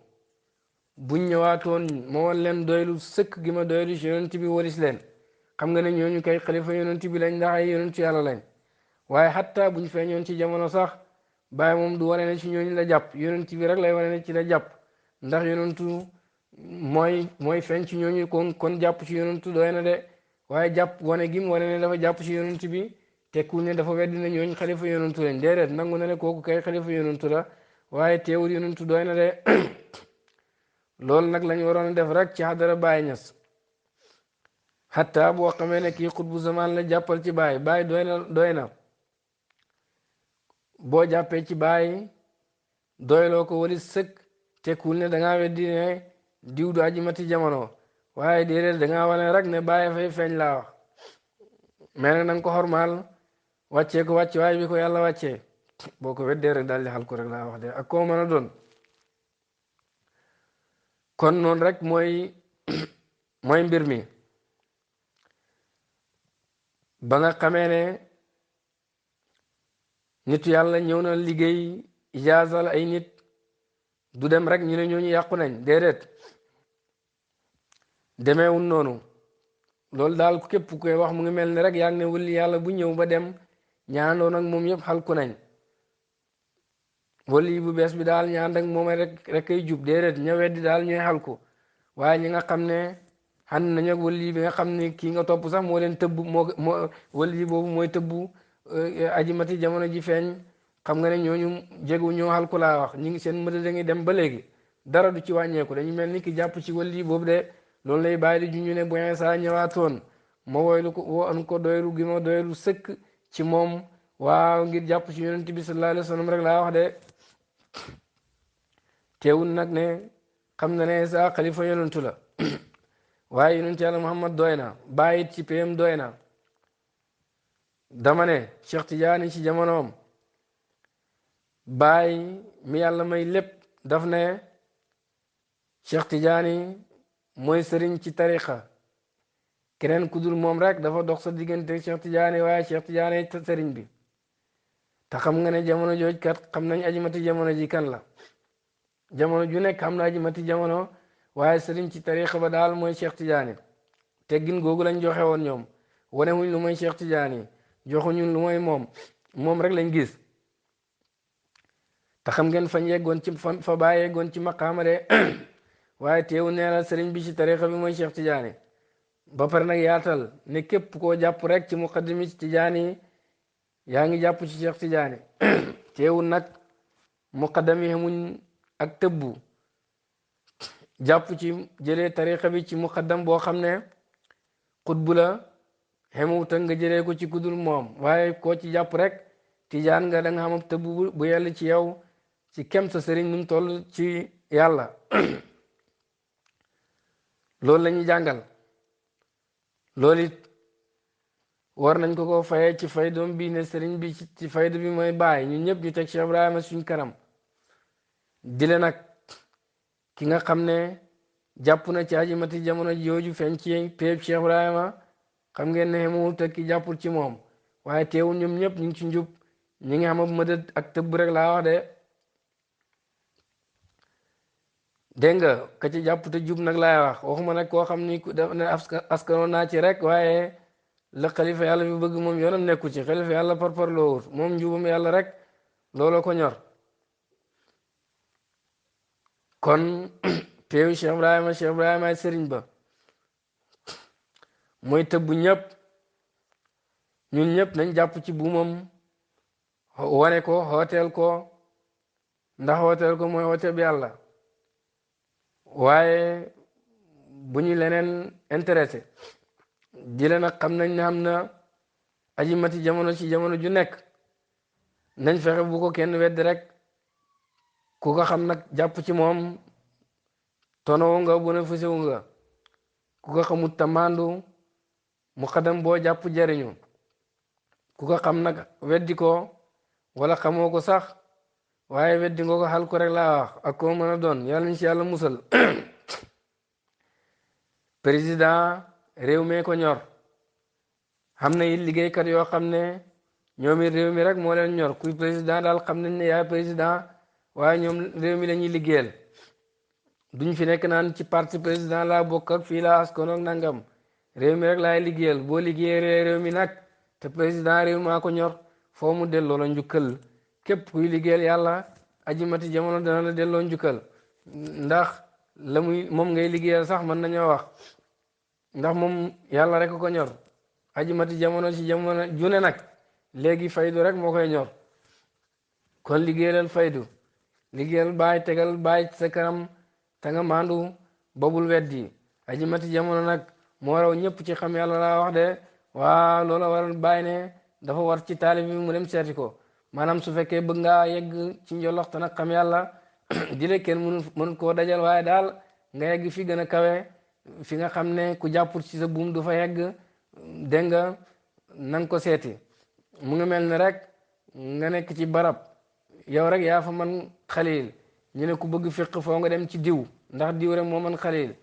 Speaker 1: buñ ñëwaatoon ma wan leen doylu sëkk gi ma doylu ci yonent bi waris leen xam nga ne ñooñu kay xalifa yonent bi lañ ndax ay yonent yàlla lañ waaye xatta buñ feeñoon ci jamono sax bàyyi moom du wane ne ci ñooñu la jàpp yonent bi rek lay wane ne ci la jàpp ndax yonentu mooy feeñ ci ñooñu kon jàpp ci yonentu doy na de waaye jàpp wane gi mu wane ne dafa jàpp ci yonent bi tekkul ne dafa weddi ne ñooñu xalifa yonentu lañ déedéet nangu na ne kooku kay xalifa yonentu la waaye teewul yonentu doy na de loolu nag lañ waroon a def rek ci xadara Baay Ñas xatta boo xamee ne kii xutbu zaman la jàppal ci baay doy na boo jàppee ci baay doyloo ko wali sëkk tekkul ne dangaa weddi ne diw du aji mati jamono waaye déedéet dangaa wane rek ne baay fay feeñ laa wax mais nag nanga ko xormaal wàccee ko wàcce waaye bi ko yàlla wàccee boo ko weddee rek daal di xal ko rek laa wax de ak koo mën a doon kon noonu rek mooy mbir mi ba nga xamee ne nit yàlla ñëw na liggéey ijaasal ay nit du dem rek ñu ne ñooñu yàqu nañ déedéet demeewul noonu loolu daal képp koy wax mu ngi mel ni rek yaa ngi ne wëli yàlla bu ñëw ba dem ñaandoon ak moom yëpp xalku nañ wëli bu bees bi daal ñaan ak moom rek kay jub déedéet ña weddi daal ñooy xalku waaye ñi nga xam ne ànd nañ ak wëli bi nga xam ne kii nga topp sax moo leen tëbb moo wëli boobu mooy tëbbu aji mati jamono ji feeñ xam nga ne ñooñu jégu ñoo xalku laa wax ñi ngi seen mëda da ngi dem ba léegi dara du ci wàññeeku dañu mel ni ki jàpp ci wëli boobu de loolu lay bàyyi di junju ne bu Iisaa ñëwaatoon ma woylu ko woon ko doylu gi ma doylu sëkk ci moom waaw ngir jàpp ci yonent bi sallallahu alayhi wa sallam rek laa wax de teewul nag ne xam na ne Iisaa xalifa yonentu la waaye yonent yàlla Muhammad doy na bàyyit ci payam doy na dama ne Cheikh Tidiane ci jamonoom bàyyi mi yàlla may lépp daf ne Cheikh Tidiane mooy sëriñ ci tariqa keneen ku dul moom rek dafa dox sa diggante Cheikh Tidiane waaye Cheikh Tidiane sëriñ bi te xam nga ne jamono jooj kat xam nañ aji mati jamono ji kan la jamono ju nekk xam na aji mati jamono waaye sëriñ ci tariqa ba daal mooy Cheikh Tidiane teggin googu lañ joxe woon ñoom wane wuñ lu mooy Cheikh Tidiane joxuñu lu mooy moom rek lañ gis te xam ngeen fañ yeggoon ci fa bàyyi yeggoon ci maqaama de waaye teewu nee na sëriñ bi ci tariqa bi mooy Cheikh Tidiane ba pare nag yaatal ne képp koo jàpp rek ci muqaddimi ci Tidiane yaa ngi jàpp ci Cheikh Tidiane teewul nag muqaddam yi xamuñ ak tëbbu jàpp ci jëlee tariqa bi ci muqaddam boo xam ne xutbu la xemuwut nga jëlee ko ci kudul moom waaye koo ci jàpp rek Tijaan nga da nga xam ab tëbbu bu yàlla ci yow ci kem sa sëriñ nu mu toll ci yàlla loolu la ñuy jàngal loolu it war nañ ko fayee ci faydoom bi ne sëriñ bi ci faydu bi mooy bàyyi ñun ñëpp ñu teg Cheikh Ibrahima suñ kanam dile nag ki nga xam ne jàpp na ci aji mati jamono jooju feeñ ci péeb Cheikh Ibrahima xam ngeen ne mu teg ki jàppul ci moom waaye teewul ñoom ñëpp ñu ngi ci njub ñi ngi xam ab mëdët ak tëbb rek laa wax de dégg nga ka ci jàpp te jub nag laay wax waxuma nag koo xam ni daf ne askanoon naa ci rek waaye la xalifa yàlla bi bëgg moom yoonam nekku ci xalifa yàlla par loowut moom njubam yàlla rek looloo ko ñor kon teewu Cheikh Ibrahima ay sëriñ ba mooy tëbb ñëpp ñun ñëpp nañ jàpp ci buumam wane ko hooteel ko ndax hooteel ko mooy hooteel bi yàlla waaye bu ñu leneen intéressé di leen nag xam nañ ne am na aji mati jamono ci jamono ju nekk nañ fexe bu ko kenn wedd rek ku ko xam nag jàpp ci moom tonowu nga bu ne fusewu nga ku ko xamut tamandu mu xadam boo jàpp jariñu ku ko xam nag weddi ko wala xamoo ko sax waaye weddi nga ko xal ko rek laa wax ak koo mën a doon yàlla ñu ci yàlla musal président réew mee ko ñor xam na it liggéeykat yoo xam ne ñoom it réew mi rek moo leen ñor kuy président daal xam nañ ne yaay président waaye ñoom réew mi la ñuy liggéeyal duñ fi nekk naan ci parti président laa bokk ak fii laa askoon ak nangam réew mi rek laay liggéeyal boo liggéeyee réew mi nag te président réew maa ko ñor foo mu delloo la njukkal képp kuy liggéeyal yàlla aji mati jamono dana la delloo njukkal ndax la muy moom ngay liggéeyal sax mën nañoo wax ndax moom yàlla rek ko ñor aji mati jamono ci jamono june nag léegi faydu rek moo koy ñor kon liggéeyal faydu liggéeyal baay tegal baay sa kanam te nga maandu babul weddi aji mati jamono nag moo raw ñëpp ci xam yàlla laa wax de waaw loola waral bàyyi ne dafa war ci taalib bi mu dem seeti ko maanaam su fekkee bëgg ngaa yegg ci njoloxte nag xam yàlla di le kenn mënut koo dajal waaye daal nga yegg fi gën a kawe fi nga xam ne ku jàppul ci sa buum du fa yegg dégg nga nang ko seeti mu ngi mel ne rek nga nekk ci barab yow rek yaa fa man xalil ñu ne ku bëgg fiq foo nga dem ci diw ndax diw rek moo man xalil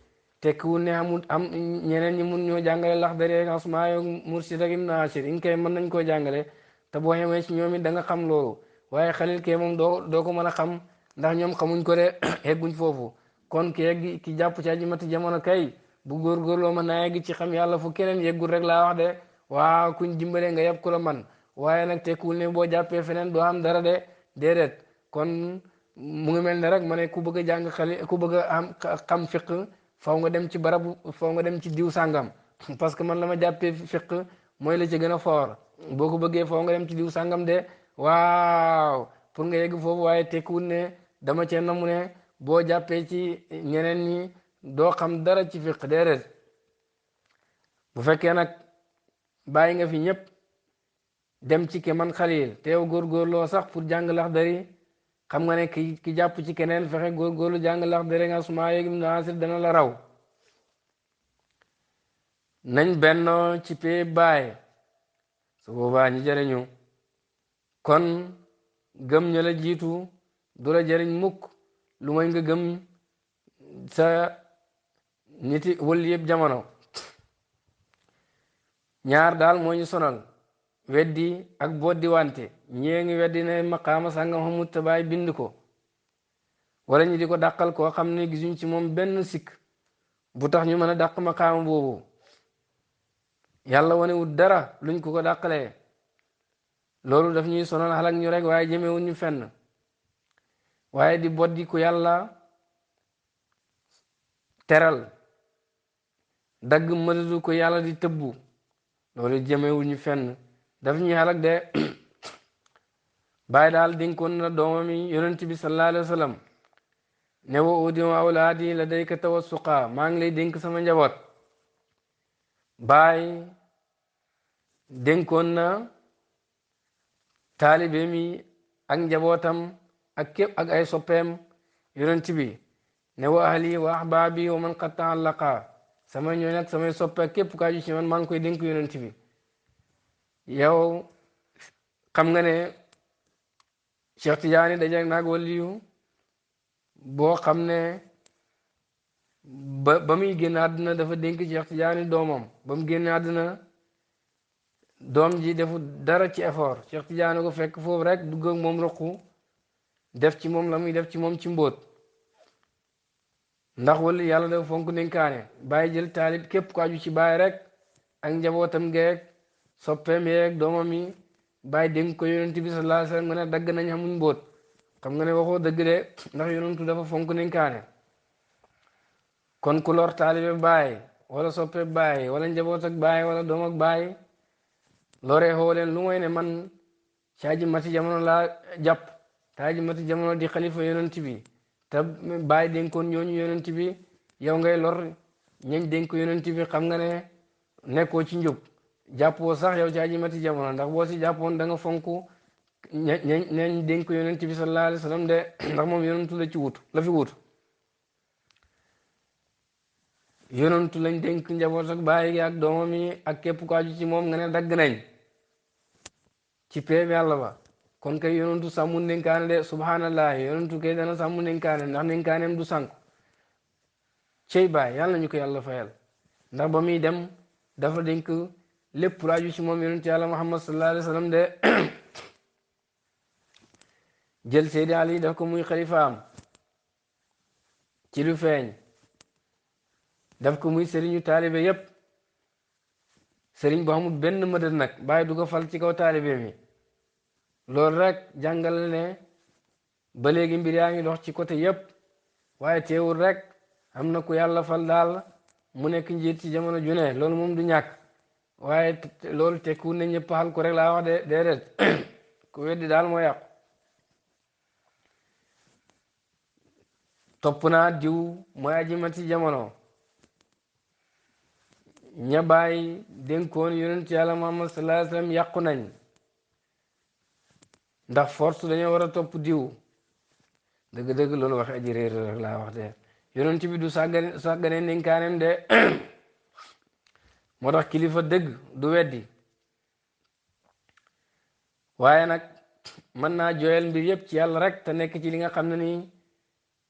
Speaker 1: tekkiwul ne amul am ñeneen ñi mun ñoo jàngale Laxdari ak Asmaa yo Mursid ak Ibn Ashir in kay mën nañ koo jàngale te boo xamee ci ñoom it da nga xam loolu waaye xalil kee moom doo ko mën a xam ndax ñoom xamuñ ko de egguñ foofu kon ki yegg ki jàpp ci aji mati jamono kay bu góorgóorloo mën naa yegg ci xam yàlla fu keneen yeggul rek laa wax de waaw kuñ dimbale nga yeb ku la man waaye nag tekkiwul ne boo jàppee feneen doo am dara de déedéet kon mu ngi mel ne rek ma ne ku bëgg a jàng xali ku bëgg a am xam fiq faw nga dem ci barabu faw nga dem ci diw sàngam parce que man la ma jàppee fiq mooy la ci gën a foor boo ko bëggee faw nga dem ci diw sàngam de waaw pour nga yegg foofu waaye tekkiwul ne dama cee namu ne boo jàppee ci ñeneen ñi doo xam dara ci fiq déedéet bu fekkee nag bàyyi nga fi ñëpp dem ci ke man xalil te yow góorgóorloo sax pour jàng Laxdari xam nga ne ki jàpp ci keneen fexe góorgóorlu jàng Laxdari nga Asmaa yeeg Ibn Asir dana la raw nañ bennoo ci pee baay su boobaa ñi jëriñu kon gëm ña la jiitu du la jëriñ mukk lu may nga gëm sa niti wël yëpp jamono ñaar daal moo ñu sonal weddi ak boddi wante ñee ngi weddi ne maqaama sàngam xamut te baay bind ko wala ñu di ko dàqal koo xam ne gisuñ ci moom benn sikk bu tax ñu mën a dàq maqaama boobu yàlla wane wut dara luñ ko dàqalee loolu daf ñuy sonal xalak ñu rek waaye jëmewuñ ñu fenn waaye di boddi ku yàlla teral dagg mënatu ko yàlla di tëbbu loolu jëmewuñ ñu fenn daf ñuy xalak de bàyyi daal dénkoon na doomam yi yonent bi sallallahu alayhi wa sallam ne wa udimu awlaadi la dayka tawassuqa maa ngi lay dénk sama njaboot bàyyi dénkoon na taalibe mi ak njabootam ak képp ak ay soppeem yonent bi ne wa ahli wa ahbaabi wa man qad taallaqa sama ñooñ ak samay soppe ak képp kaaju ci man maa ngi koy dénk yonent bi yow xam nga ne Cheikh Tidiane dajeeg naag waliyu boo xam ne ba muy génn àdduna dafa dénk Cheikh Tidiane doomam ba mu génn àdduna doom ji defu dara ci effort Cheikh Tidiane ko fekk foofu rek dugg ak moom ruqu def ci moom la muy def ci moom ci mbóot ndax wala yàlla dafa fonk dénkaane bàyyi jël taalib képp ko aju ci bàyyi rek ak njabootam geeg soppeem yeeg doomam yi bàyyi dénk ko yonent bi sallallahu alayhi wa sallam nga ne dagg nañ xamuñ mbóot xam nga ne waxoo dëgg de ndax yonentu dafa fonk dénkaane kon ku lor taalibe bàyyi wala soppe bàyyi wala njaboot ak bàyyi wala doom ak bàyyi loree xoo leen lu mooy ne man caaji mati jamono laa jàpp caaji mati jamono di xalifa yonent bi te bàyyi dénkoon ñooñu yonent bi yow ngay lor ñañ dénk yonent bi xam nga ne nekkoo ci njub jàppoo sax yow caaji mati jamono ndax boo si jàppoon da nga fonk ñañ dénk yonent bi sallallahu alayhi wa sallam de ndax moom yonentu la ci wut la fi wut yonentu lañ dénk njaboot ak bàyyi gi ak doomam yi ak képp ko aju ci moom nga ne dagg nañ ci peeb yàlla ba kon kay yonentu sàmmu ndénkaane de subhanallah yonentu kay dana sàmmu ndénkaane ndax ndénkaaneem du sànku cey baay yàlla nañu ko yàlla fayal ndax ba muy dem dafa dénk lépp lu aju ci moom yonentu yàlla muhammad sallallahu alayhi wa sallam de jël Seydi Ali daf ko muy xalifaam ci lu feeñ daf ko muy sëriñu taalibe yépp sëriñ bu xamul benn mëdët nag bàyyi du ko fal ci kaw taalibe mi loolu rek jàngal ne ba léegi mbir yaa ngi dox ci côté yépp waaye teewul rek am na ku yàlla fal daal mu nekk njiit ci jamono ju ne loolu moom du ñàkk waaye loolu tekkiwul ne ñëpp xal ko rek laa wax de déedéet ku weddi daal moo yàqu topp naa diw mooy aji mat ci jamono ña bàyyi dénkoon yonent yàlla Muhammad sallallahu alayhi wa sallam yàqu nañ ndax force dañoo war a topp diw dëgg-dëgg loolu wax aji réer rek laa wax de yonent bi du sàggane ndénkaaneem de moo tax kilifa dëgg du weddi waaye nag mën naa jooyal mbir yépp ci yàlla rek te nekk ci li nga xam ne nii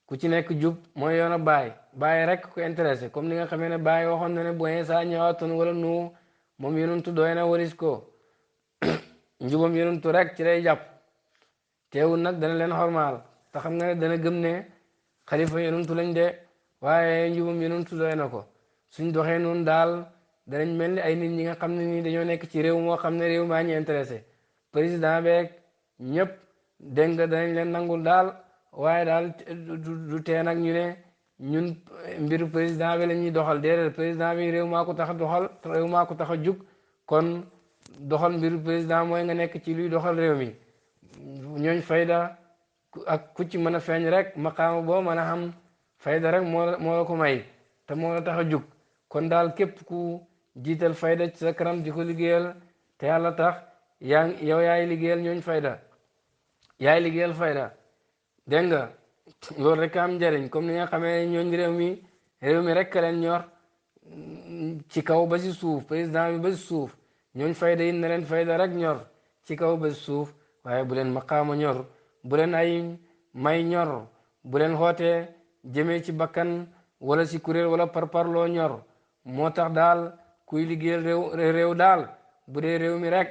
Speaker 1: ku ci nekk jub mooy yoon a baay rek ku intéressé comme ni nga xamee ne baay waxoon na ne bu Iisaa ñëwaatoon wala nu moom yonentu doy na waris ko njubam yonentu rek ci lay jàpp teewul nag dana leen xormaal te xam nga ne dana gëm ne xalifa yonentu lañ de waaye njubam yonentu doy na ko suñ doxee noonu daal danañ mel ni ay nit ñi nga xam ne nii dañoo nekk ci réew moo xam ne réew maa ñu intéressé président beeg ñëpp dégg nga danañ leen nangul daal waaye daal du tee nag ñu ne ñun mbiru président bi la ñuy doxal déedéet président bi réew maa ko tax a doxal réew maa ko tax a jug kon doxal mbiru président mooy nga nekk ci luy doxal réew mi ñooñ fayda ak ku ci mën a feeñ rek maqaama boo mën a xam fayda rek moo la ko may te moo la tax a jug kon daal képp ku jiital fayda ci sa kanam di ko liggéeyal te yàlla tax yow yaay liggéeyal ñooñ fayda yaay liggéeyal fayda dégg nga loolu rek am njëriñ comme ni nga xamee ñooñ réew mi rek leen ñor ci kaw ba si suuf président bi ba si suuf ñooñ fayda yi na leen fayda rek ñor ci kaw ba si suuf waaye bu leen maqaama ñor bu leen ay may ñor bu leen xootee jëmee ci bakkan wala si kuréel wala parparloo ñor moo tax daal kuy liggéeyal réew daal bu dee réew mi rek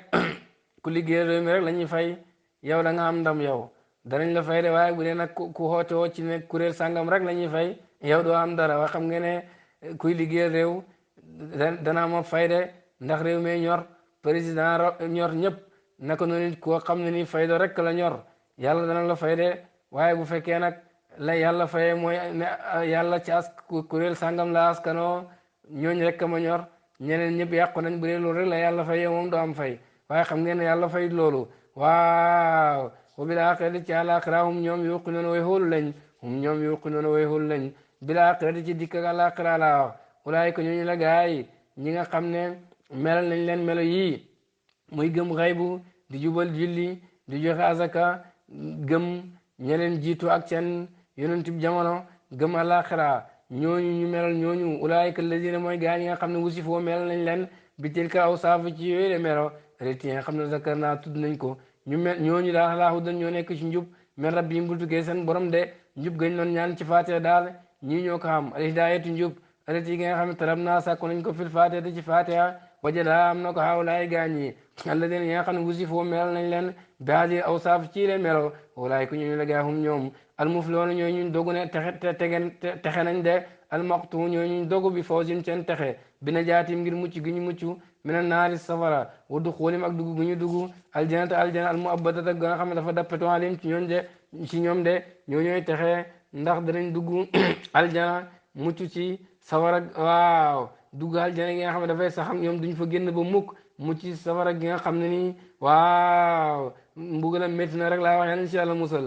Speaker 1: ku liggéeyal réew mi rek la ñuy fay yow da nga am ndam yow danañ la fay de waaye bu dee nag ku xoote woo ci ne kuréel sàngam rek la ñuy fay yow doo am dara waa xam nga ne kuy liggéeyal réew dana am fay de ndax réew mi ñor président ñor ñëpp naka noonu koo xam ne ni fayda rek la ñor yàlla dana la fay de waaye bu fekkee nag la yàlla fayee mooy ne yàlla ci kuréel sàngam la askanoo ñooñ rek ma ñor ñeneen ñëpp yàqu nañ bu dee loolu rek la yàlla fayee moom doo am fay waaye xam ngeen ne yàlla fay loolu waaw wa bil aaxirati ci àllaaxira hum ñoom yuuqinuuna way xoolu lañ hum ñoom yuuqinuuna way xoolu lañ bil aaxirati ci dikk ak àllaaxira la wax ulaayika ñooñu la gaay ñi nga xam ne melal nañ leen melo yii muy gëm xaybu di jubal julli di joxe azaka gëm ñeneen jiitu ak seen yonentub jamono gëm àllaaxira ñooñu ñu melal ñooñu ulaayika allazina mooy gaay ñi nga xam ne wusifoo melal nañ leen bi tilka awsaaf ci yooyu de melo reti nga xam ne zakar naa tudd nañ ko ñu mel ñooñu daal alaa hudan ñoo nekk ci njub men rabbihim bu tukkee seen borom de njub gañ doon ñaan ci faatiha daal ñii ñoo ko xam al hidaayatu njub alati gi nga xam ne talab naa sàkku nañ ko fil faatiha te ci faatiha wajada am na ko xawlaay gaañ yi alladina yi nga xam ne wusifoo melal nañ leen bi haadi awsaaf ci le melo walaay ku ñooñu la gaa hum ñoom almufloona ñoo ñu dogu ne texe nañ de almaqtu ñoo ñu dogu bi fawzim seen texe bi najaatim ngir mucc gi ñu mucc mina naari safara wa duxuulim ak dugg gu ñu dugg aljanata aljana al muabbatata ga nga xam ne dafa dappeto alim ci ñoom de ñoo ñooy texe ndax danañ dugg aljana mucc ci safara waaw dugg aljana gi nga xam ne dafay saxam ñoom duñ fa génn ba mukk mucc ci safara gi nga xam ne nii waaw mbugalam métti na rek laa wax yàlla insha Allah musal